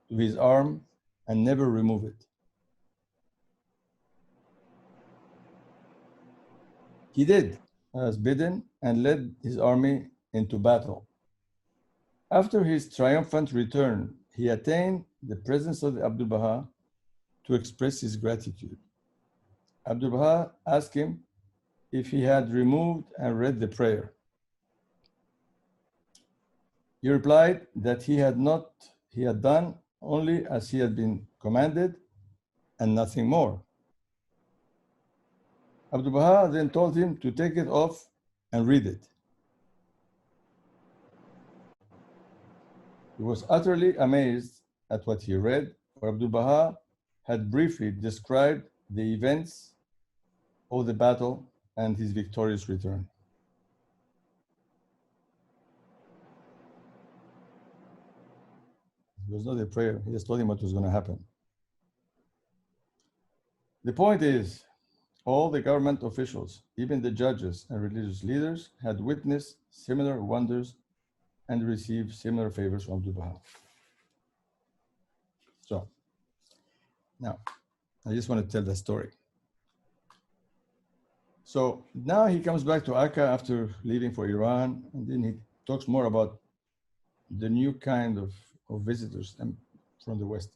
to his arm and never remove it. He did as bidden and led his army into battle. After his triumphant return, he attained the presence of Abdu'l-Baha to express his gratitude. Abdu'l-Baha asked him if he had removed and read the prayer. He replied that he had not, he had done only as he had been commanded and nothing more. Abdu'l-Baha then told him to take it off and read it. He was utterly amazed at what he read, for Abdu'l-Baha had briefly described the events of the battle and his victorious return. It was not a prayer, he just told him what was going to happen. The point is, all the government officials, even the judges and religious leaders, had witnessed similar wonders and received similar favors from Abdu'l-Baha. So, now, I just want to tell the story. So now he comes back to Akká after leaving for Iran, and then he talks more about the new kind of visitors from the West.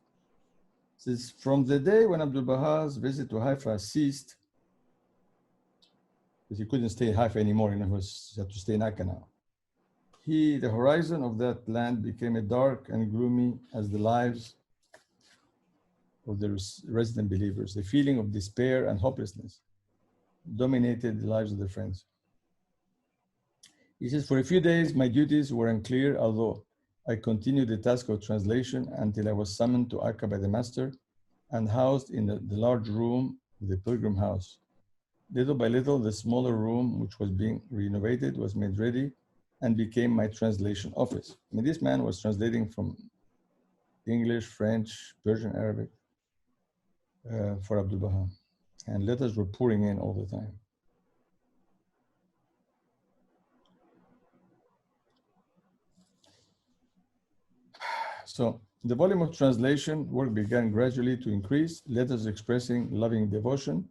It says, from the day when Abdu'l-Baha's visit to Haifa ceased, because he couldn't stay in Haifa anymore, and he had to stay in Akká now. The horizon of that land became as dark and gloomy as the lives of the resident believers. A feeling of despair and hopelessness dominated the lives of the friends. He says, for a few days, my duties were unclear, although I continued the task of translation until I was summoned to Akká by the master and housed in the large room of the pilgrim house. Little by little, the smaller room, which was being renovated, was made ready and became my translation office. I mean, this man was translating from English, French, Persian, Arabic for Abdu'l-Baha. And letters were pouring in all the time. So The volume of translation work began gradually to increase. Letters expressing loving devotion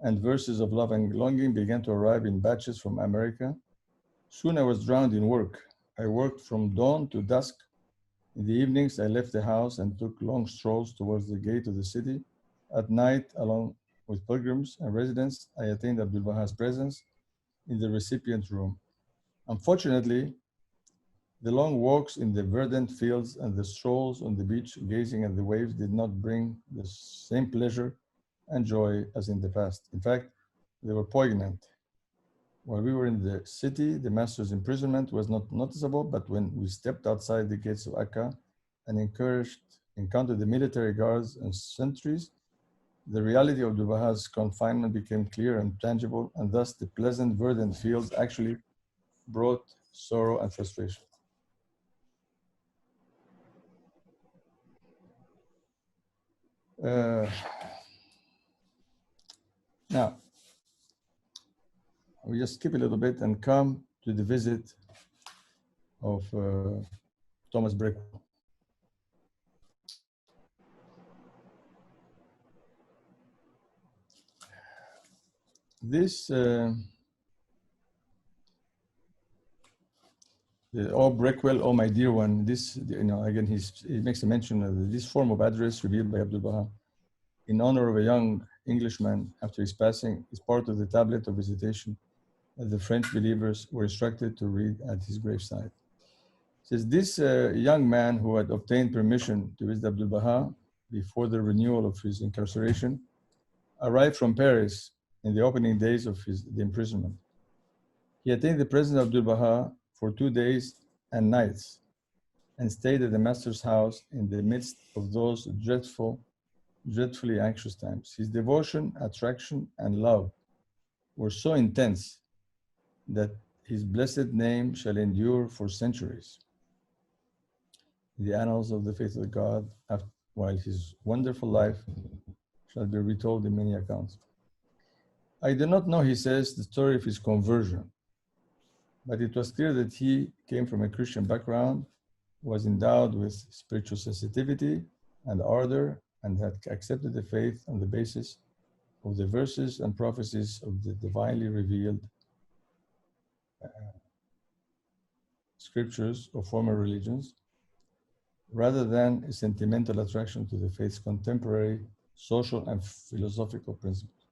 and verses of love and longing began to arrive in batches from America. Soon I was drowned in work. I worked from dawn to dusk. In the evenings, I left the house and took long strolls towards the gate of the city. At night, along with pilgrims and residents, I attained Abdul Baha's presence in the recipient room. Unfortunately, the long walks in the verdant fields and the strolls on the beach gazing at the waves did not bring the same pleasure and joy as in the past. In fact, they were poignant. While we were in the city, the master's imprisonment was not noticeable, but when we stepped outside the gates of Akká and encountered the military guards and sentries, the reality of Abdul Baha's confinement became clear and tangible, and thus the pleasant verdant fields actually brought sorrow and frustration. Now, we just skip a little bit and come to the visit of Thomas Breckell. This, oh Breckell, oh my dear one, this, again, he makes a mention of this form of address revealed by Abdul Baha in honor of a young Englishman after his passing is part of the tablet of visitation that the French believers were instructed to read at his graveside. It says, this young man who had obtained permission to visit Abdul Baha before the renewal of his incarceration arrived from Paris in the opening days of the imprisonment. He attained the presence of Abdul Baha for 2 days and nights and stayed at the master's house in the midst of those dreadfully anxious times. His devotion, attraction, and love were so intense that his blessed name shall endure for centuries in the annals of the faith of God, while his wonderful life shall be retold in many accounts. I do not know, he says, the story of his conversion, but it was clear that he came from a Christian background, was endowed with spiritual sensitivity and ardor, and had accepted the faith on the basis of the verses and prophecies of the divinely revealed scriptures of former religions, rather than a sentimental attraction to the faith's contemporary social and philosophical principles.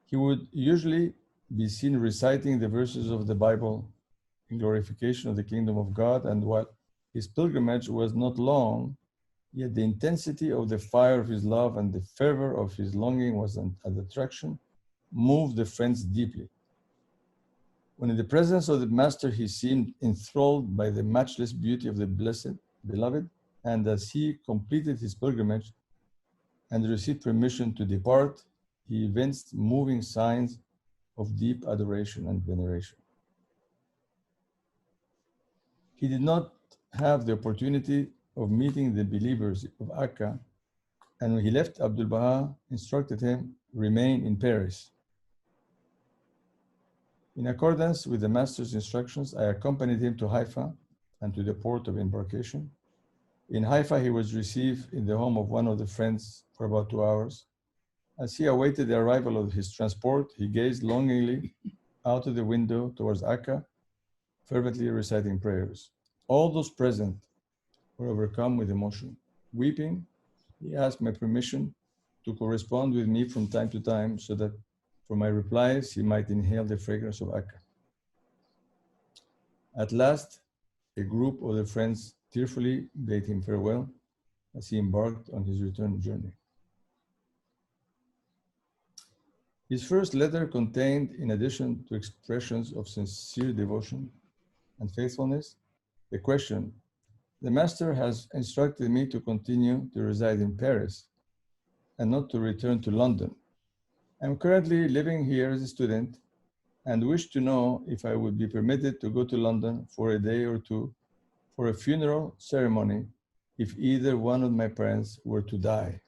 He would usually be seen reciting the verses of the Bible in glorification of the kingdom of God, and while his pilgrimage was not long, yet the intensity of the fire of his love and the fervor of his longing was an attraction, moved the friends deeply. When in the presence of the master, he seemed enthralled by the matchless beauty of the blessed beloved, and as he completed his pilgrimage and received permission to depart, he evinced moving signs of deep adoration and veneration. He did not have the opportunity of meeting the believers of Akká, and when he left, Abdul Baha instructed him remain in Paris. In accordance with the master's instructions, I accompanied him to Haifa and to the port of embarkation. In Haifa, he was received in the home of one of the friends for about 2 hours. As he awaited the arrival of his transport, he gazed longingly out of the window towards Akká, fervently reciting prayers. All those present were overcome with emotion. Weeping, he asked my permission to correspond with me from time to time so that for my replies, he might inhale the fragrance of Akká. At last, a group of the friends tearfully bade him farewell as he embarked on his return journey. His first letter contained, in addition to expressions of sincere devotion and faithfulness, the question, the master has instructed me to continue to reside in Paris and not to return to London. I'm currently living here as a student and wish to know if I would be permitted to go to London for a day or two for a funeral ceremony if either one of my parents were to die.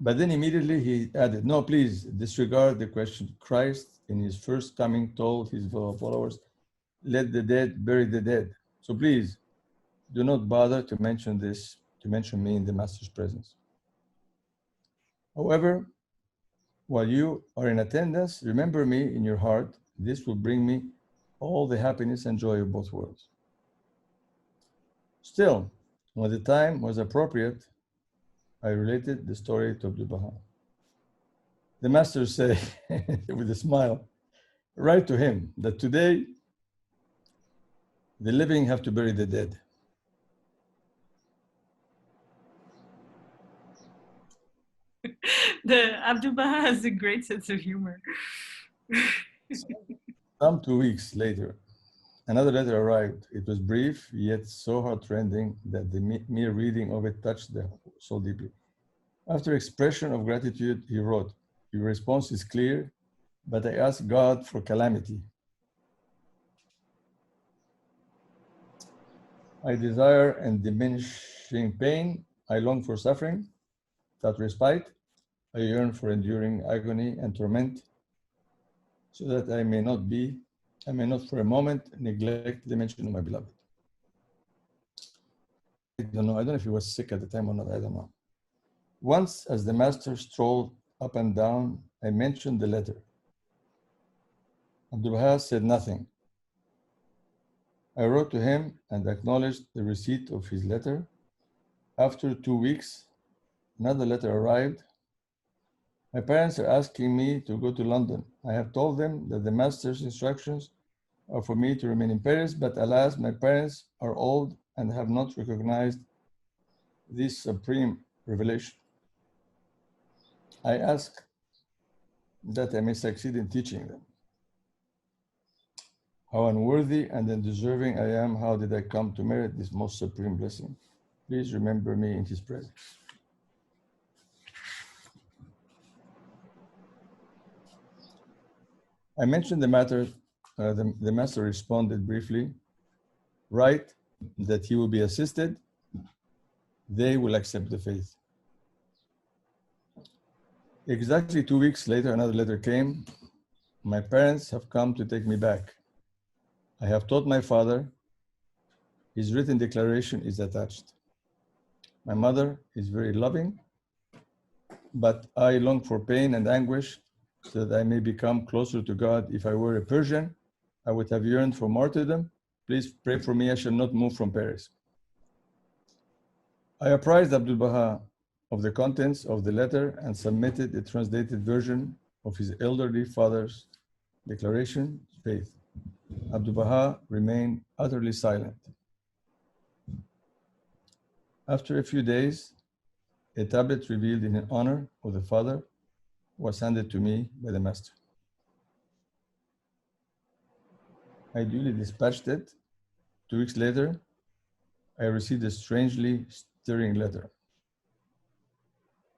But then immediately he added, no, please disregard the question. Christ, in his first coming, told his followers, let the dead bury the dead. So please, do not bother to mention me in the Master's presence. However, while you are in attendance, remember me in your heart. This will bring me all the happiness and joy of both worlds. Still, when the time was appropriate, I related the story to Abdul Baha. The Master said, with a smile, write to him that today the living have to bury the dead. The Abdul Baha has a great sense of humor. Some 2 weeks later, another letter arrived. It was brief, yet so heart-rending that the mere reading of it touched the soul deeply. After expression of gratitude, he wrote, your response is clear, but I ask God for calamity. I desire and diminishing pain. I long for suffering, without respite. I yearn for enduring agony and torment, so that I may not for a moment neglect the mention of my beloved. I don't know if he was sick at the time or not, I don't know. Once, as the Master strolled up and down, I mentioned the letter. Abdul Baha said nothing. I wrote to him and acknowledged the receipt of his letter. After 2 weeks, another letter arrived. My parents are asking me to go to London. I have told them that the Master's instructions are for me to remain in Paris, but alas, my parents are old and have not recognized this supreme revelation. I ask that I may succeed in teaching them. How unworthy and undeserving I am, how did I come to merit this most supreme blessing? Please remember me in his presence. I mentioned the matter, the Master responded briefly, write that he will be assisted, they will accept the faith. Exactly 2 weeks later, another letter came. My parents have come to take me back. I have told my father, his written declaration is attached. My mother is very loving, but I long for pain and anguish so that I may become closer to God. If I were a Persian, I would have yearned for martyrdom. Please pray for me, I shall not move from Paris. I apprised Abdul Baha of the contents of the letter and submitted a translated version of his elderly father's declaration, faith. Abdul Baha remained utterly silent. After a few days, a tablet revealed in honor of the father was handed to me by the Master. I duly dispatched it. 2 weeks later, I received a strangely stirring letter.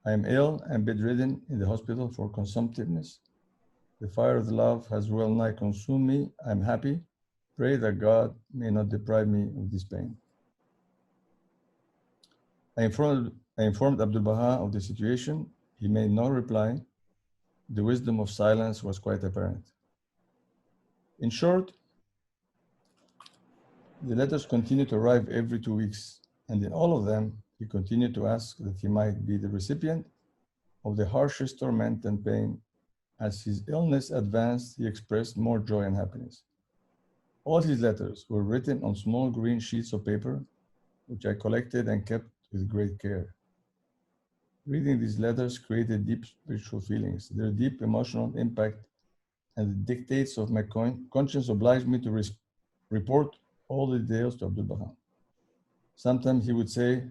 I am ill and bedridden in the hospital for consumptiveness. The fire of love has well nigh consumed me. I am happy. Pray that God may not deprive me of this pain. I informed Abdul Baha of the situation. He made no reply. The wisdom of silence was quite apparent. In short, the letters continued to arrive every 2 weeks, and in all of them, he continued to ask that he might be the recipient of the harshest torment and pain. As his illness advanced, he expressed more joy and happiness. All his letters were written on small green sheets of paper, which I collected and kept with great care. Reading these letters created deep spiritual feelings. Their deep emotional impact and the dictates of my conscience obliged me to report all the details to Abdul Baha. Sometimes he would say,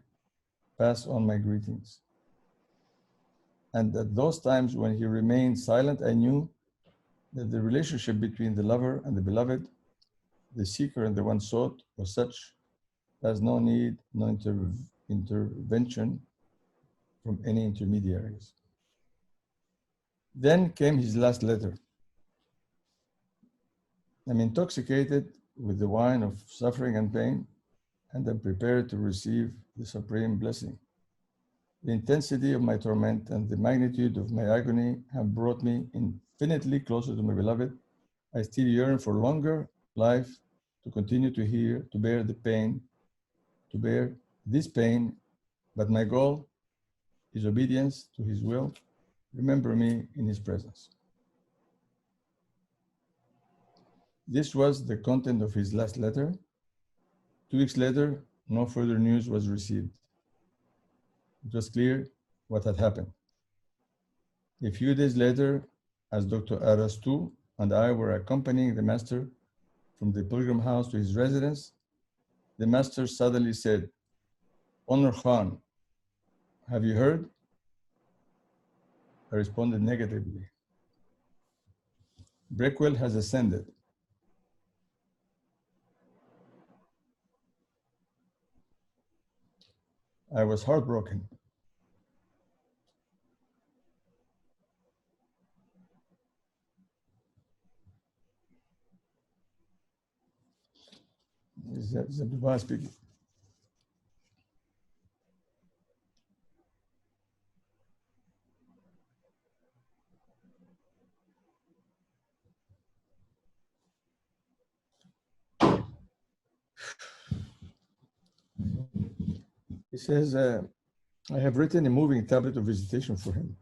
pass on my greetings. And at those times when he remained silent, I knew that the relationship between the lover and the beloved, the seeker and the one sought, was such as no need, no intervention from any intermediaries. Then came his last letter. I'm intoxicated with the wine of suffering and pain, and I'm prepared to receive the supreme blessing. The intensity of my torment and the magnitude of my agony have brought me infinitely closer to my beloved. I still yearn for longer life to continue to bear the pain, to bear this pain, but my goal is obedience to his will. Remember me in his presence. This was the content of his last letter. 2 weeks later, no further news was received. It was clear what had happened. A few days later, as Dr. Arastu and I were accompanying the master from the pilgrim house to his residence, the master suddenly said, "Honor Khan, have you heard?" I responded negatively. Breakwell has ascended. I was heartbroken. Is Abdullah speaking? He says, I have written a moving tablet of visitation for him.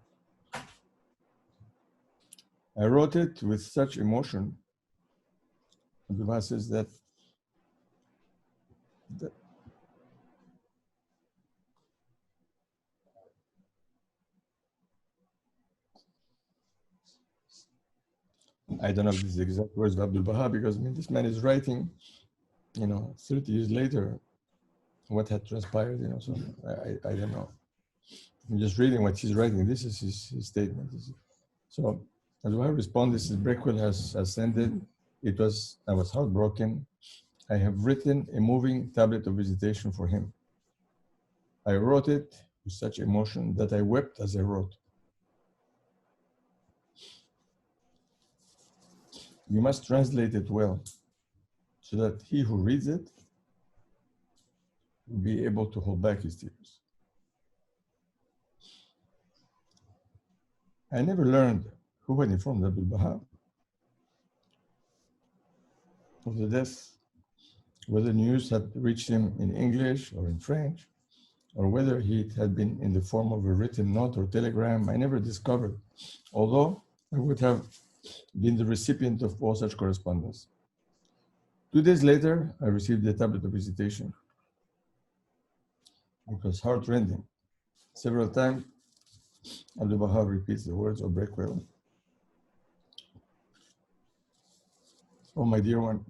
I wrote it with such emotion. Abdullah says that I don't know if this is the exact words of Abdul Baha, because I mean, this man is writing, 30 years later, what had transpired, so I don't know. I'm just reading what he's writing. This is his statement. So as I respond, this is Breakwell has ascended. I was heartbroken. I have written a moving tablet of visitation for him. I wrote it with such emotion that I wept as I wrote. You must translate it well so that he who reads it will be able to hold back his tears. I never learned who had informed Abdul Baha of the death, whether news had reached him in English or in French, or whether it had been in the form of a written note or telegram. I never discovered, although I would have been the recipient of all such correspondence. 2 days later, I received the tablet of visitation. It was heart-rending. Several times, Abdul Baha repeats the words of Breakwell. Oh, my dear one.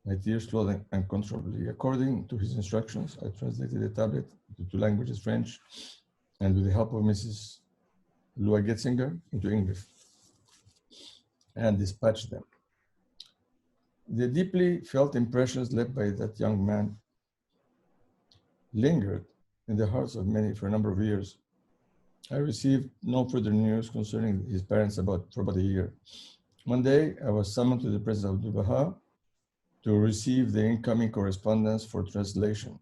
My tears flowed uncontrollably. According to his instructions, I translated the tablet into 2 languages, French, and with the help of Mrs. Lua Getzinger, into English, and dispatched them. The deeply felt impressions left by that young man lingered in the hearts of many for a number of years. I received no further news concerning his parents for about a year. One day, I was summoned to the presence of Abdul Baha to receive the incoming correspondence for translation.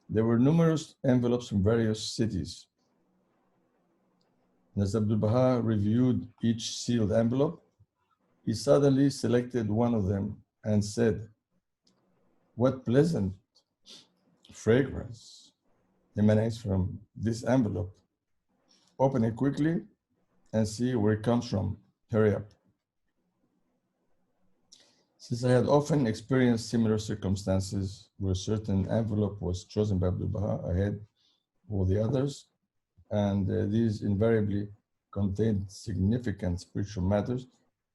There were numerous envelopes from various cities. As Abdul Baha reviewed each sealed envelope, he suddenly selected one of them and said, "What pleasant fragrance emanates from this envelope. Open it quickly and see where it comes from. Hurry up." Since I had often experienced similar circumstances where a certain envelope was chosen by Abdul Baha ahead of all the others, and these invariably contained significant spiritual matters,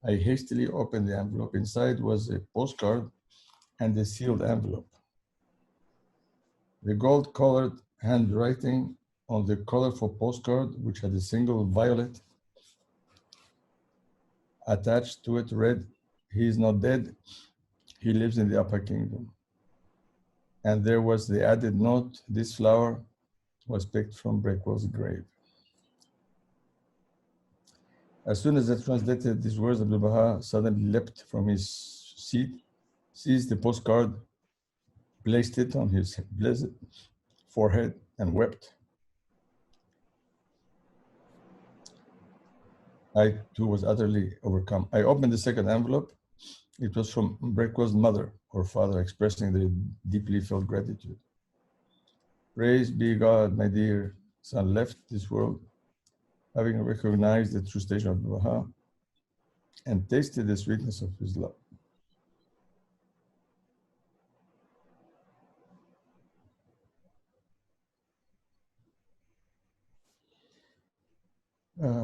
I hastily opened the envelope. Inside was a postcard and a sealed envelope. The gold-colored handwriting on the colorful postcard, which had a single violet attached to it, read, "He is not dead, he lives in the upper kingdom." And there was the added note, "This flower was picked from Breakwell's grave." As soon as I translated these words, Abdul Baha suddenly leapt from his seat, seized the postcard, placed it on his blessed forehead, and wept. I too was utterly overcome. I opened the second envelope. It was from Breakwell's mother or father expressing their deeply felt gratitude. Praise be God, my dear son left this world, having recognized the true station of Baha and tasted the sweetness of his love.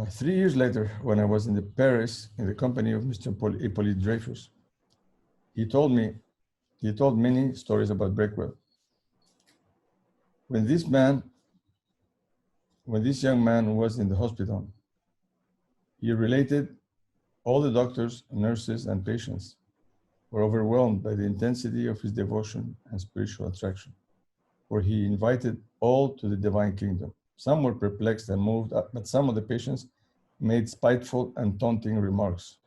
Three years later, when I was in Paris in the company of Mr. Hippolyte Dreyfus, he told many stories about Breakwell. When this young man was in the hospital, he related all the doctors, nurses, and patients were overwhelmed by the intensity of his devotion and spiritual attraction, for he invited all to the divine kingdom. Some were perplexed and moved, but some of the patients made spiteful and taunting remarks.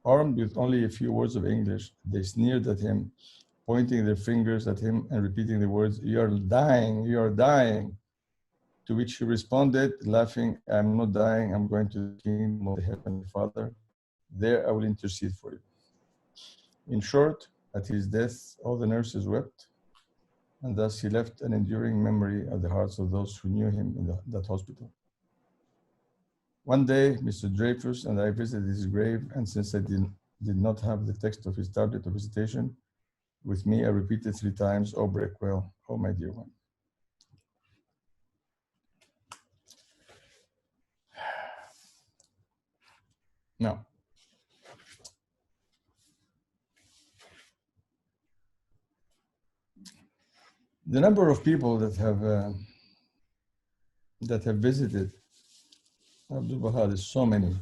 Armed with only a few words of English, they sneered at him, pointing their fingers at him and repeating the words, "You're dying, you're dying." To which he responded, laughing, "I'm not dying, I'm going to the kingdom of the Heavenly Father. There I will intercede for you." In short, at his death, all the nurses wept, and thus he left an enduring memory of the hearts of those who knew him in that hospital. One day, Mr. Dreyfus and I visited his grave, and since I did not have the text of his tablet of visitation with me, I repeated 3 times, "Oh, Breakwell, oh, my dear one." Now, the number of people that have visited Abdul Baha is so many.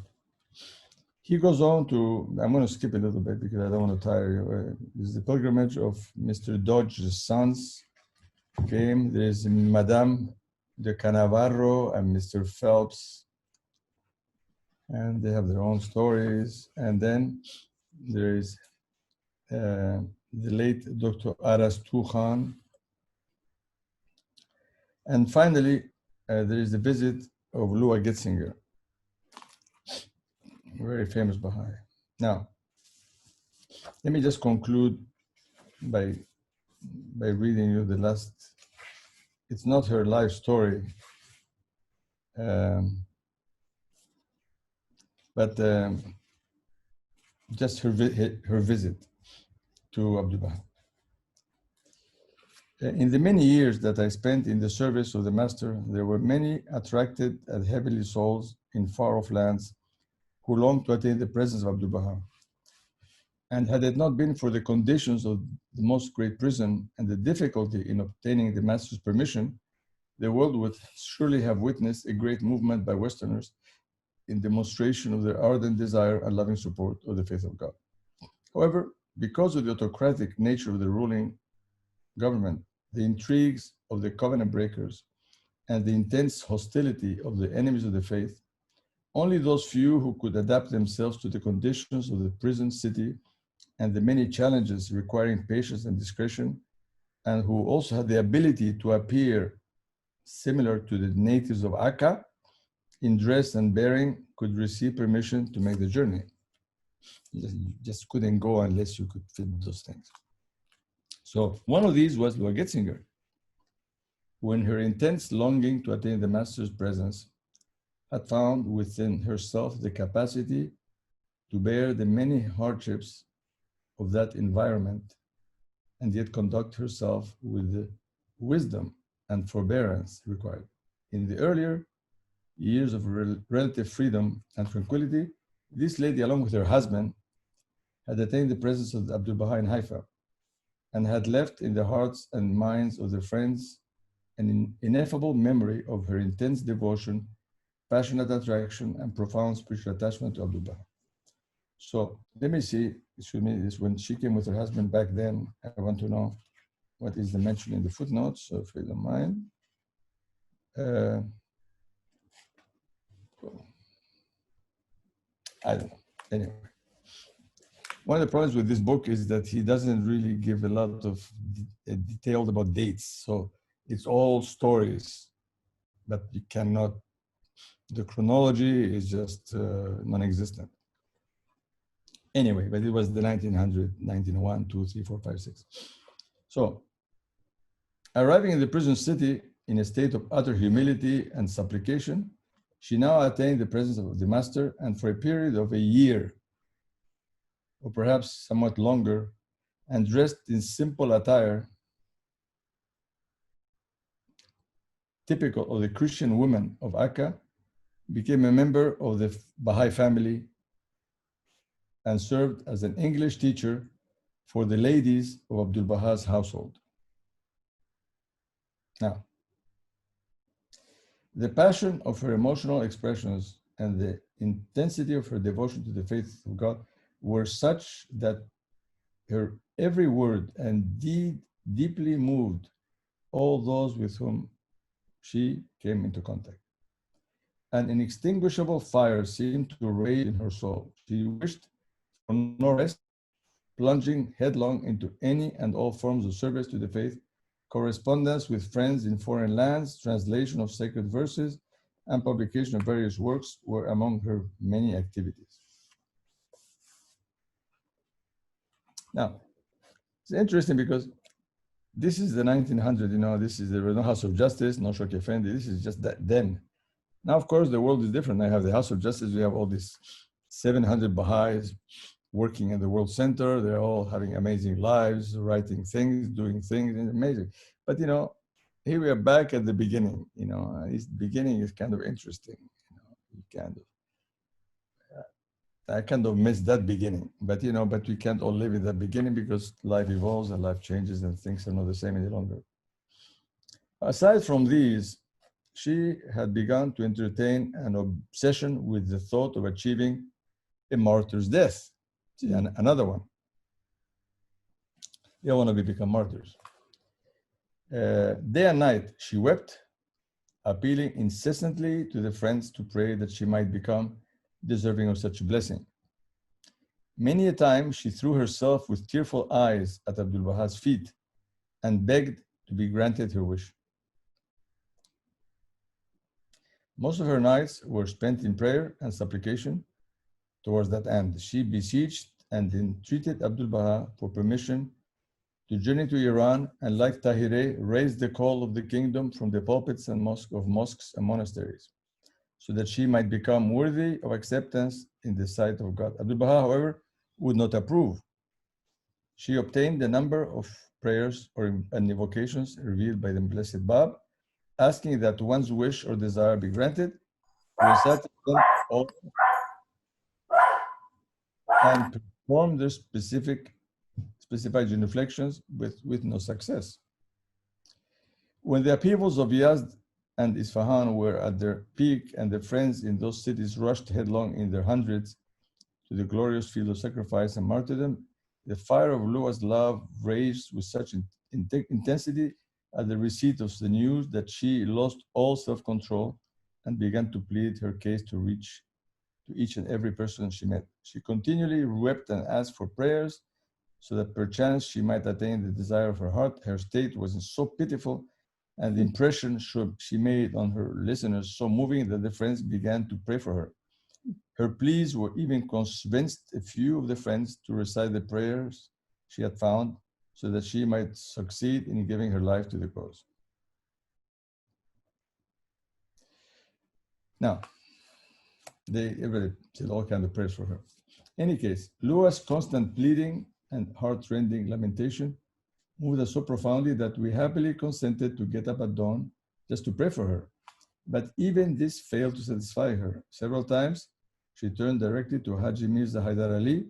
He goes on to, I'm going to skip a little bit because I don't want to tire you. There's the pilgrimage of Mr. Dodge's sons came. There's Madame de Canavarro and Mr. Phelps, and they have their own stories. And then there is the late Dr. Arastu Khan. And finally, there is the visit of Lua Getzinger, very famous Baha'i. Now, let me just conclude by reading you the last. It's not her life story, but just her visit to Abdul Baha. In the many years that I spent in the service of the Master, there were many attracted and heavenly souls in far-off lands who longed to attain the presence of Abdul Baha. And had it not been for the conditions of the most great prison and the difficulty in obtaining the Master's permission, the world would surely have witnessed a great movement by Westerners in demonstration of their ardent desire and loving support of the faith of God. However, because of the autocratic nature of the ruling government, the intrigues of the covenant breakers, and the intense hostility of the enemies of the faith, only those few who could adapt themselves to the conditions of the prison city and the many challenges requiring patience and discretion, and who also had the ability to appear similar to the natives of Akká in dress and bearing, could receive permission to make the journey. You just couldn't go unless you could fit those things. So one of these was Lua Getzinger, who in her intense longing to attain the Master's presence had found within herself the capacity to bear the many hardships of that environment and yet conduct herself with the wisdom and forbearance required. In the earlier years of relative freedom and tranquility, this lady, along with her husband, had attained the presence of Abdul Baha in Haifa and had left in the hearts and minds of their friends an ineffable memory of her intense devotion, passionate attraction, and profound spiritual attachment to Abdul Baha. So let me see, excuse me, this when she came with her husband back then, I want to know what is the mention in the footnotes, so if you don't mind. I don't know, anyway. One of the problems with this book is that he doesn't really give a lot of details about dates. So it's all stories, but you cannot, The chronology is just non-existent. Anyway, but it was the 1900, 1901, 2, 3, 4, 5, 6. So, arriving in the prison city in a state of utter humility and supplication, she now attained the presence of the master, and for a period of a year, or perhaps somewhat longer, and dressed in simple attire, typical of the Christian woman of Akká, became a member of the Baha'i family and served as an English teacher for the ladies of Abdul Baha's household. Now, the passion of her emotional expressions and the intensity of her devotion to the faith of God were such that her every word and deed deeply moved all those with whom she came into contact. An inextinguishable fire seemed to rage in her soul. She wished for no rest, plunging headlong into any and all forms of service to the faith, correspondence with friends in foreign lands, translation of sacred verses, and publication of various works were among her many activities. Now, it's interesting because this is the 1900, you know, this is there was no House of Justice, no Shoki Effendi, this is just that then. Now, of course, the world is different. I have the House of Justice, we have all these 700 Baha'is working in the World Center. They're all having amazing lives, writing things, doing things, and amazing. But, you know, here we are back at the beginning, you know, this beginning is kind of interesting. You know, you kind of, I kind of miss that beginning, but, you know, but we can't all live in that beginning because life evolves and life changes and things are not the same any longer. Aside from these, she had begun to entertain an obsession with the thought of achieving a martyr's death. See, another one. They all want to become martyrs. Day and night, she wept, appealing incessantly to the friends to pray that she might become deserving of such a blessing. Many a time she threw herself with tearful eyes at Abdul Baha's feet and begged to be granted her wish. Most of her nights were spent in prayer and supplication towards that end. She beseeched and entreated Abdul Baha for permission to journey to Iran and, like Tahireh, raise the call of the kingdom from the pulpits and mosques and monasteries, so that she might become worthy of acceptance in the sight of God. Abdul Baha, however, would not approve. She obtained a number of prayers and invocations revealed by the Blessed Bab, asking that one's wish or desire be granted, recite them all, and perform their specified genuflections with no success. When the upheavals of Yazd and Isfahan were at their peak and the friends in those cities rushed headlong in their hundreds to the glorious field of sacrifice and martyrdom, the fire of Lua's love raged with such intensity at the receipt of the news that she lost all self-control and began to plead her case to each and every person she met. She continually wept and asked for prayers so that perchance she might attain the desire of her heart. Her state was so pitiful and the impression she made on her listeners so moving that the friends began to pray for her. Her pleas were even convinced a few of the friends to recite the prayers she had found so that she might succeed in giving her life to the cause. Now, everybody said all kinds of prayers for her. In any case, Lua's constant pleading and heart-rending lamentation moved us so profoundly that we happily consented to get up at dawn just to pray for her. But even this failed to satisfy her. Several times, she turned directly to Haji Mirza Haidar Ali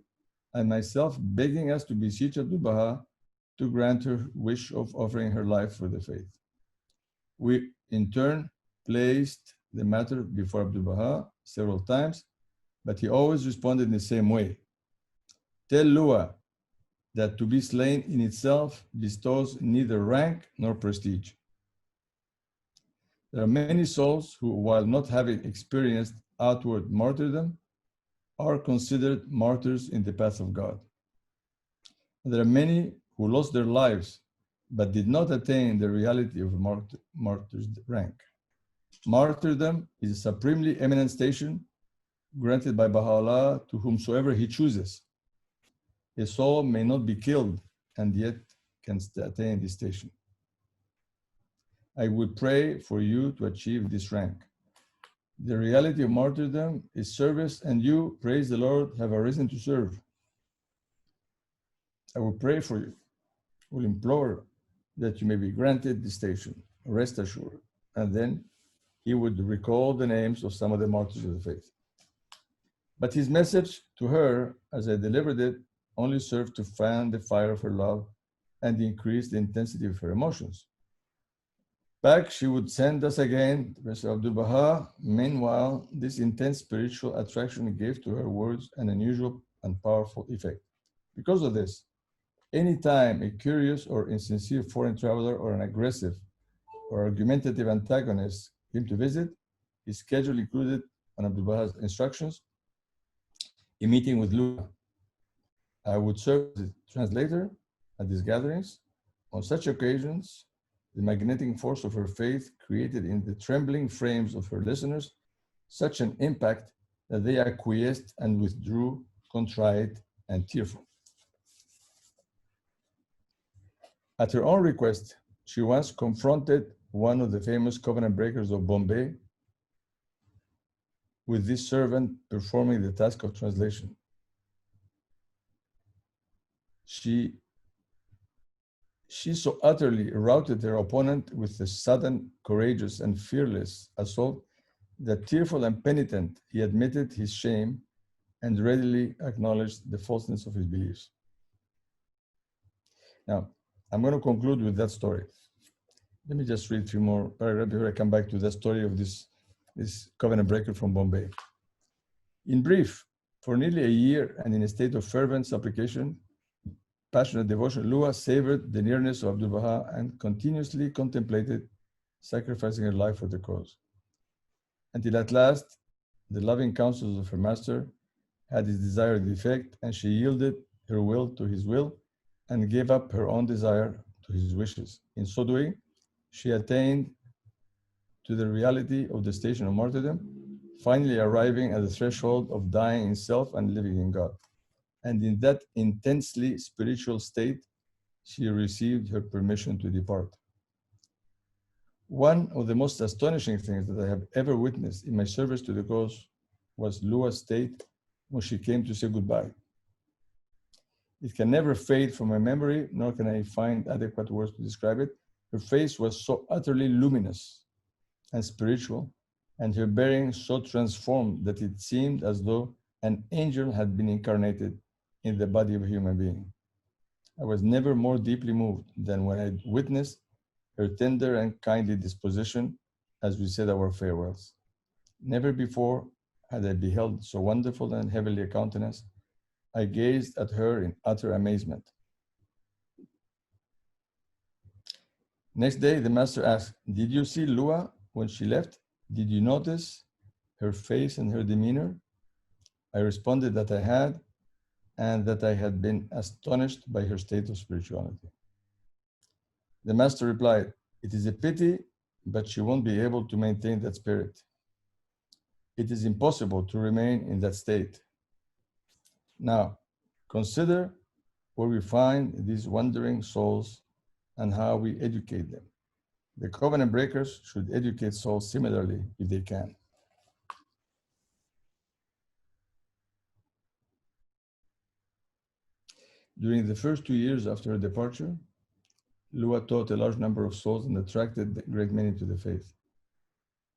and myself, begging us to beseech Abdul Baha to grant her wish of offering her life for the faith. We, in turn, placed the matter before Abdul Baha several times, but he always responded in the same way. Tell Lua that to be slain in itself bestows neither rank nor prestige. There are many souls who, while not having experienced outward martyrdom, are considered martyrs in the path of God. There are many who lost their lives but did not attain the reality of martyr's rank. Martyrdom is a supremely eminent station granted by Baha'u'llah to whomsoever he chooses. A soul may not be killed and yet can attain this station. I would pray for you to achieve this rank. The reality of martyrdom is service, and you, praise the Lord, have arisen to serve. I will pray for you, will implore that you may be granted this station, rest assured. And then he would recall the names of some of the martyrs of the faith. But his message to her, as I delivered it, only served to fan the fire of her love and increase the intensity of her emotions. Back she would send us again, Mr. Abdul Baha. Meanwhile, this intense spiritual attraction gave to her words an unusual and powerful effect. Because of this, anytime a curious or insincere foreign traveler or an aggressive or argumentative antagonist came to visit, his schedule included, on Abdul Baha's instructions, a meeting with Lua. I would serve as a translator at these gatherings. On such occasions, the magnetic force of her faith created in the trembling frames of her listeners such an impact that they acquiesced and withdrew, contrite and tearful. At her own request, she once confronted one of the famous covenant breakers of Bombay with this servant performing the task of translation. She so utterly routed her opponent with a sudden, courageous, and fearless assault that, tearful and penitent, he admitted his shame and readily acknowledged the falseness of his beliefs. Now, I'm going to conclude with that story. Let me just read a few more paragraphs before I come back to the story of this covenant breaker from Bombay. In brief, for nearly a year and in a state of fervent supplication, passionate devotion, Lua savored the nearness of Abdul Baha and continuously contemplated sacrificing her life for the cause. Until at last, the loving counsels of her master had his desired effect, and she yielded her will to his will and gave up her own desire to his wishes. In so doing, she attained to the reality of the station of martyrdom, finally arriving at the threshold of dying in self and living in God. And in that intensely spiritual state, she received her permission to depart. One of the most astonishing things that I have ever witnessed in my service to the cause was Lua's state when she came to say goodbye. It can never fade from my memory, nor can I find adequate words to describe it. Her face was so utterly luminous and spiritual, and her bearing so transformed that it seemed as though an angel had been incarnated in the body of a human being. I was never more deeply moved than when I witnessed her tender and kindly disposition as we said our farewells. Never before had I beheld so wonderful and heavenly a countenance. I gazed at her in utter amazement. Next day, the master asked, "Did you see Lua when she left? Did you notice her face and her demeanor?" I responded that I had, and that I had been astonished by her state of spirituality. The master replied, "It is a pity, but she won't be able to maintain that spirit. It is impossible to remain in that state. Now, consider where we find these wandering souls and how we educate them. The covenant breakers should educate souls similarly if they can." During the first 2 years after her departure, Lua taught a large number of souls and attracted a great many to the faith.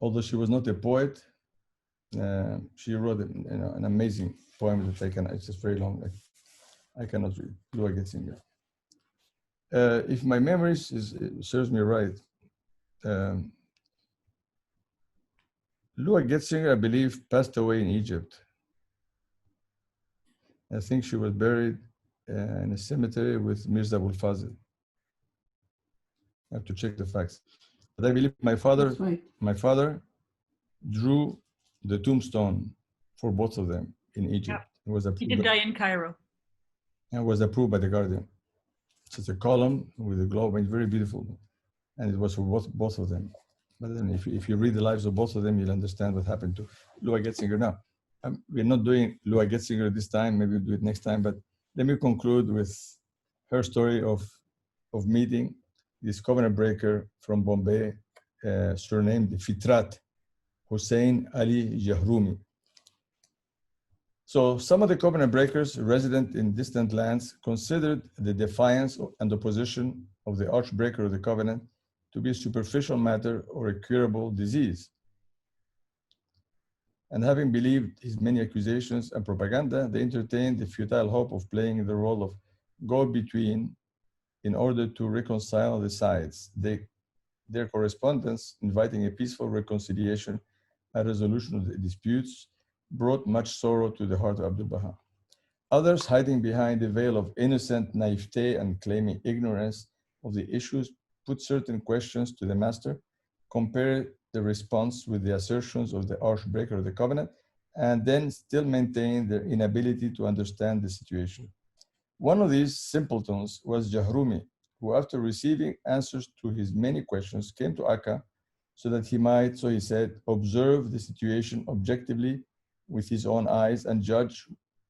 Although she was not a poet, she wrote an amazing poem that it's just very long. I cannot read. Lua Getzinger. If my memory serves me right, Lua Getzinger, I believe, passed away in Egypt. I think she was buried in a cemetery with Mirza Abul Fazl. I have to check the facts. But I believe my father drew the tombstone for both of them in Egypt. Yeah. He did die in Cairo. And was approved by the Guardian. It's just a column with a globe, and it's very beautiful. And it was for both of them. But then if you read the lives of both of them, you'll understand what happened to Lua Getzinger now. We're not doing Lua Getzinger this time, maybe we'll do it next time, but let me conclude with her story of meeting this covenant breaker from Bombay, surnamed Fitrat Hussein Ali Jahrumi. So some of the covenant breakers resident in distant lands considered the defiance and opposition of the archbreaker of the covenant to be a superficial matter or a curable disease. And having believed his many accusations and propaganda, they entertained the futile hope of playing the role of go-between in order to reconcile the sides. Their correspondence inviting a peaceful reconciliation and resolution of the disputes brought much sorrow to the heart of Abdul Baha. Others, hiding behind the veil of innocent naivete and claiming ignorance of the issues, put certain questions to the master, compared the response with the assertions of the archbreaker of the covenant, and then still maintained their inability to understand the situation. One of these simpletons was Jahrumi, who after receiving answers to his many questions came to Akká so that he might, so he said, observe the situation objectively with his own eyes and judge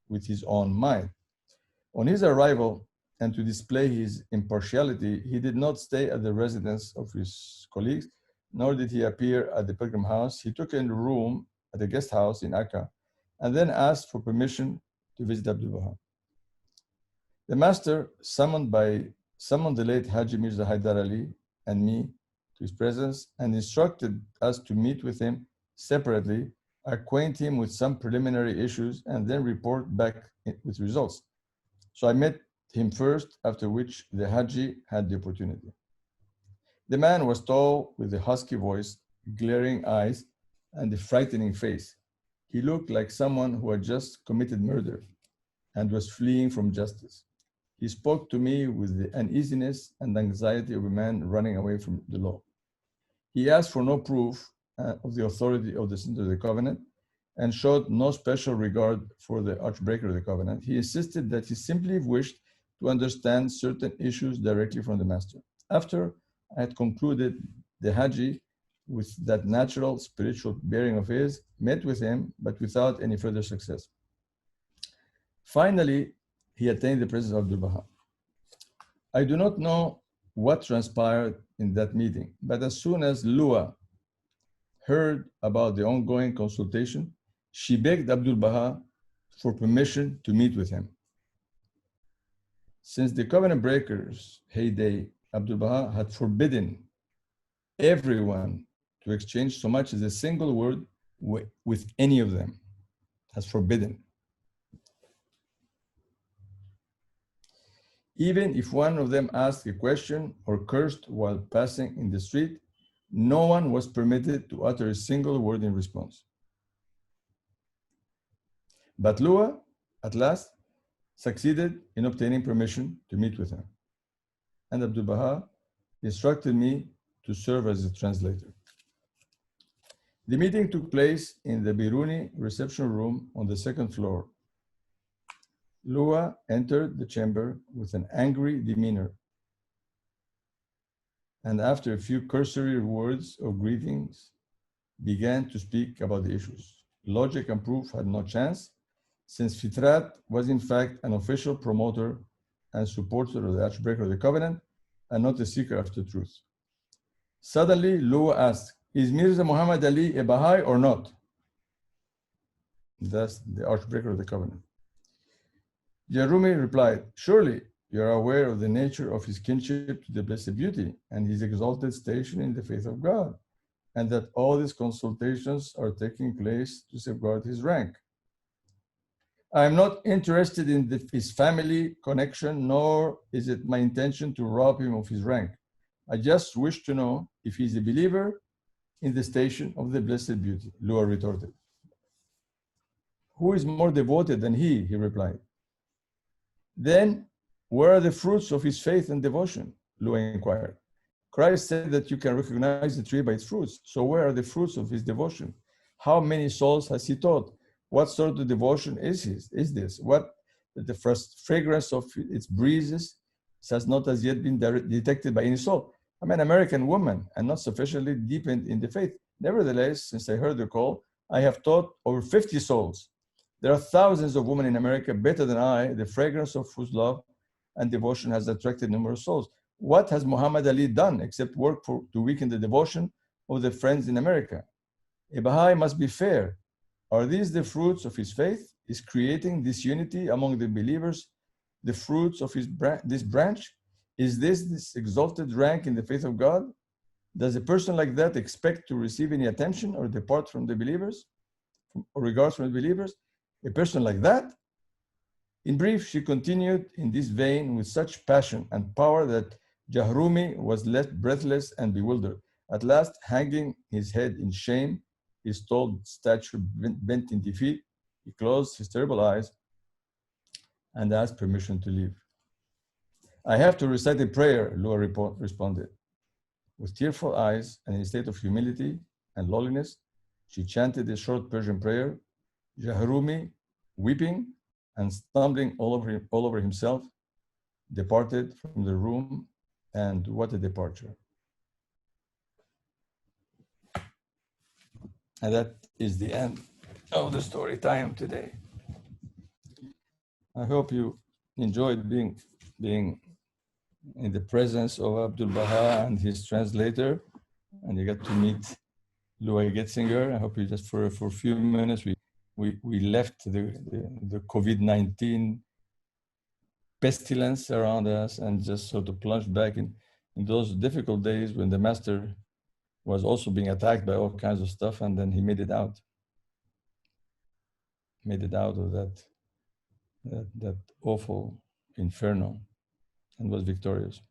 with his own mind. On his arrival, and to display his impartiality, he did not stay at the residence of his colleagues, nor did he appear at the pilgrim house. He took a room at a guest house in Akká and then asked for permission to visit Abdul Baha. The master summoned the late Haji Mirza Haidar Ali and me to his presence and instructed us to meet with him separately, acquaint him with some preliminary issues, and then report back with results. So I met him first, after which the Haji had the opportunity. The man was tall, with a husky voice, glaring eyes, and a frightening face. He looked like someone who had just committed murder and was fleeing from justice. He spoke to me with the uneasiness and anxiety of a man running away from the law. He asked for no proof of the authority of the Center of the Covenant and showed no special regard for the archbreaker of the covenant. He insisted that he simply wished to understand certain issues directly from the master. After I had concluded, the Haji, with that natural spiritual bearing of his, met with him, but without any further success. Finally, he attained the presence of Abdul Baha. I do not know what transpired in that meeting, but as soon as Lua heard about the ongoing consultation, she begged Abdul Baha for permission to meet with him. Since the covenant breakers' heyday, Abdul Baha had forbidden everyone to exchange so much as a single word with any of them. Has forbidden. Even if one of them asked a question or cursed while passing in the street, no one was permitted to utter a single word in response. But Lua, at last, succeeded in obtaining permission to meet with him. And Abdul Baha instructed me to serve as a translator. The meeting took place in the Biruni reception room on the second floor. Lua entered the chamber with an angry demeanor, and after a few cursory words of greetings, began to speak about the issues. Logic and proof had no chance, since Fitrat was in fact an official promoter and supporter of the archbreaker of the covenant, and not a seeker after truth. Suddenly, Lua asked, "Is Mirza Muhammad Ali a Baha'i or not?" That's the archbreaker of the covenant. Jahrumi replied, "Surely you are aware of the nature of his kinship to the Blessed Beauty and his exalted station in the faith of God, and that all these consultations are taking place to safeguard his rank. I am not interested in his family connection, nor is it my intention to rob him of his rank. I just wish to know if he is a believer in the station of the Blessed Beauty." Lua retorted. "Who is more devoted than he?" he replied. "Then where are the fruits of his faith and devotion?" Lua inquired. "Christ said that you can recognize the tree by its fruits. So where are the fruits of his devotion? How many souls has he taught? What sort of devotion is this? What the first fragrance of its breezes has not as yet been detected by any soul? I'm an American woman and not sufficiently deepened in the faith. Nevertheless, since I heard the call, I have taught over 50 souls. There are thousands of women in America better than I, the fragrance of whose love and devotion has attracted numerous souls. What has Muhammad Ali done except work to weaken the devotion of the friends in America? A Baha'i must be fair. Are these the fruits of his faith? Is creating disunity among the believers the fruits of this branch? Is this exalted rank in the faith of God? Does a person like that expect to receive any attention or depart from the believers, or regards from the believers? A person like that? In brief, she continued in this vein with such passion and power that Jahrumi was left breathless and bewildered. At last, hanging his head in shame, his tall stature bent in defeat, he closed his terrible eyes and asked permission to leave. I have to recite a prayer, Lua responded. With tearful eyes and in a state of humility and lowliness, she chanted a short Persian prayer. Jahrumi, weeping and stumbling all over himself, departed from the room, and what a departure. And that is the end of the story time today. I hope you enjoyed being in the presence of Abdul Baha and his translator, and you got to meet Louis Getzinger. I hope you just for a few minutes, we left the COVID-19 pestilence around us and just sort of plunged back in those difficult days when the master was also being attacked by all kinds of stuff, and then he made it out of that awful inferno and was victorious.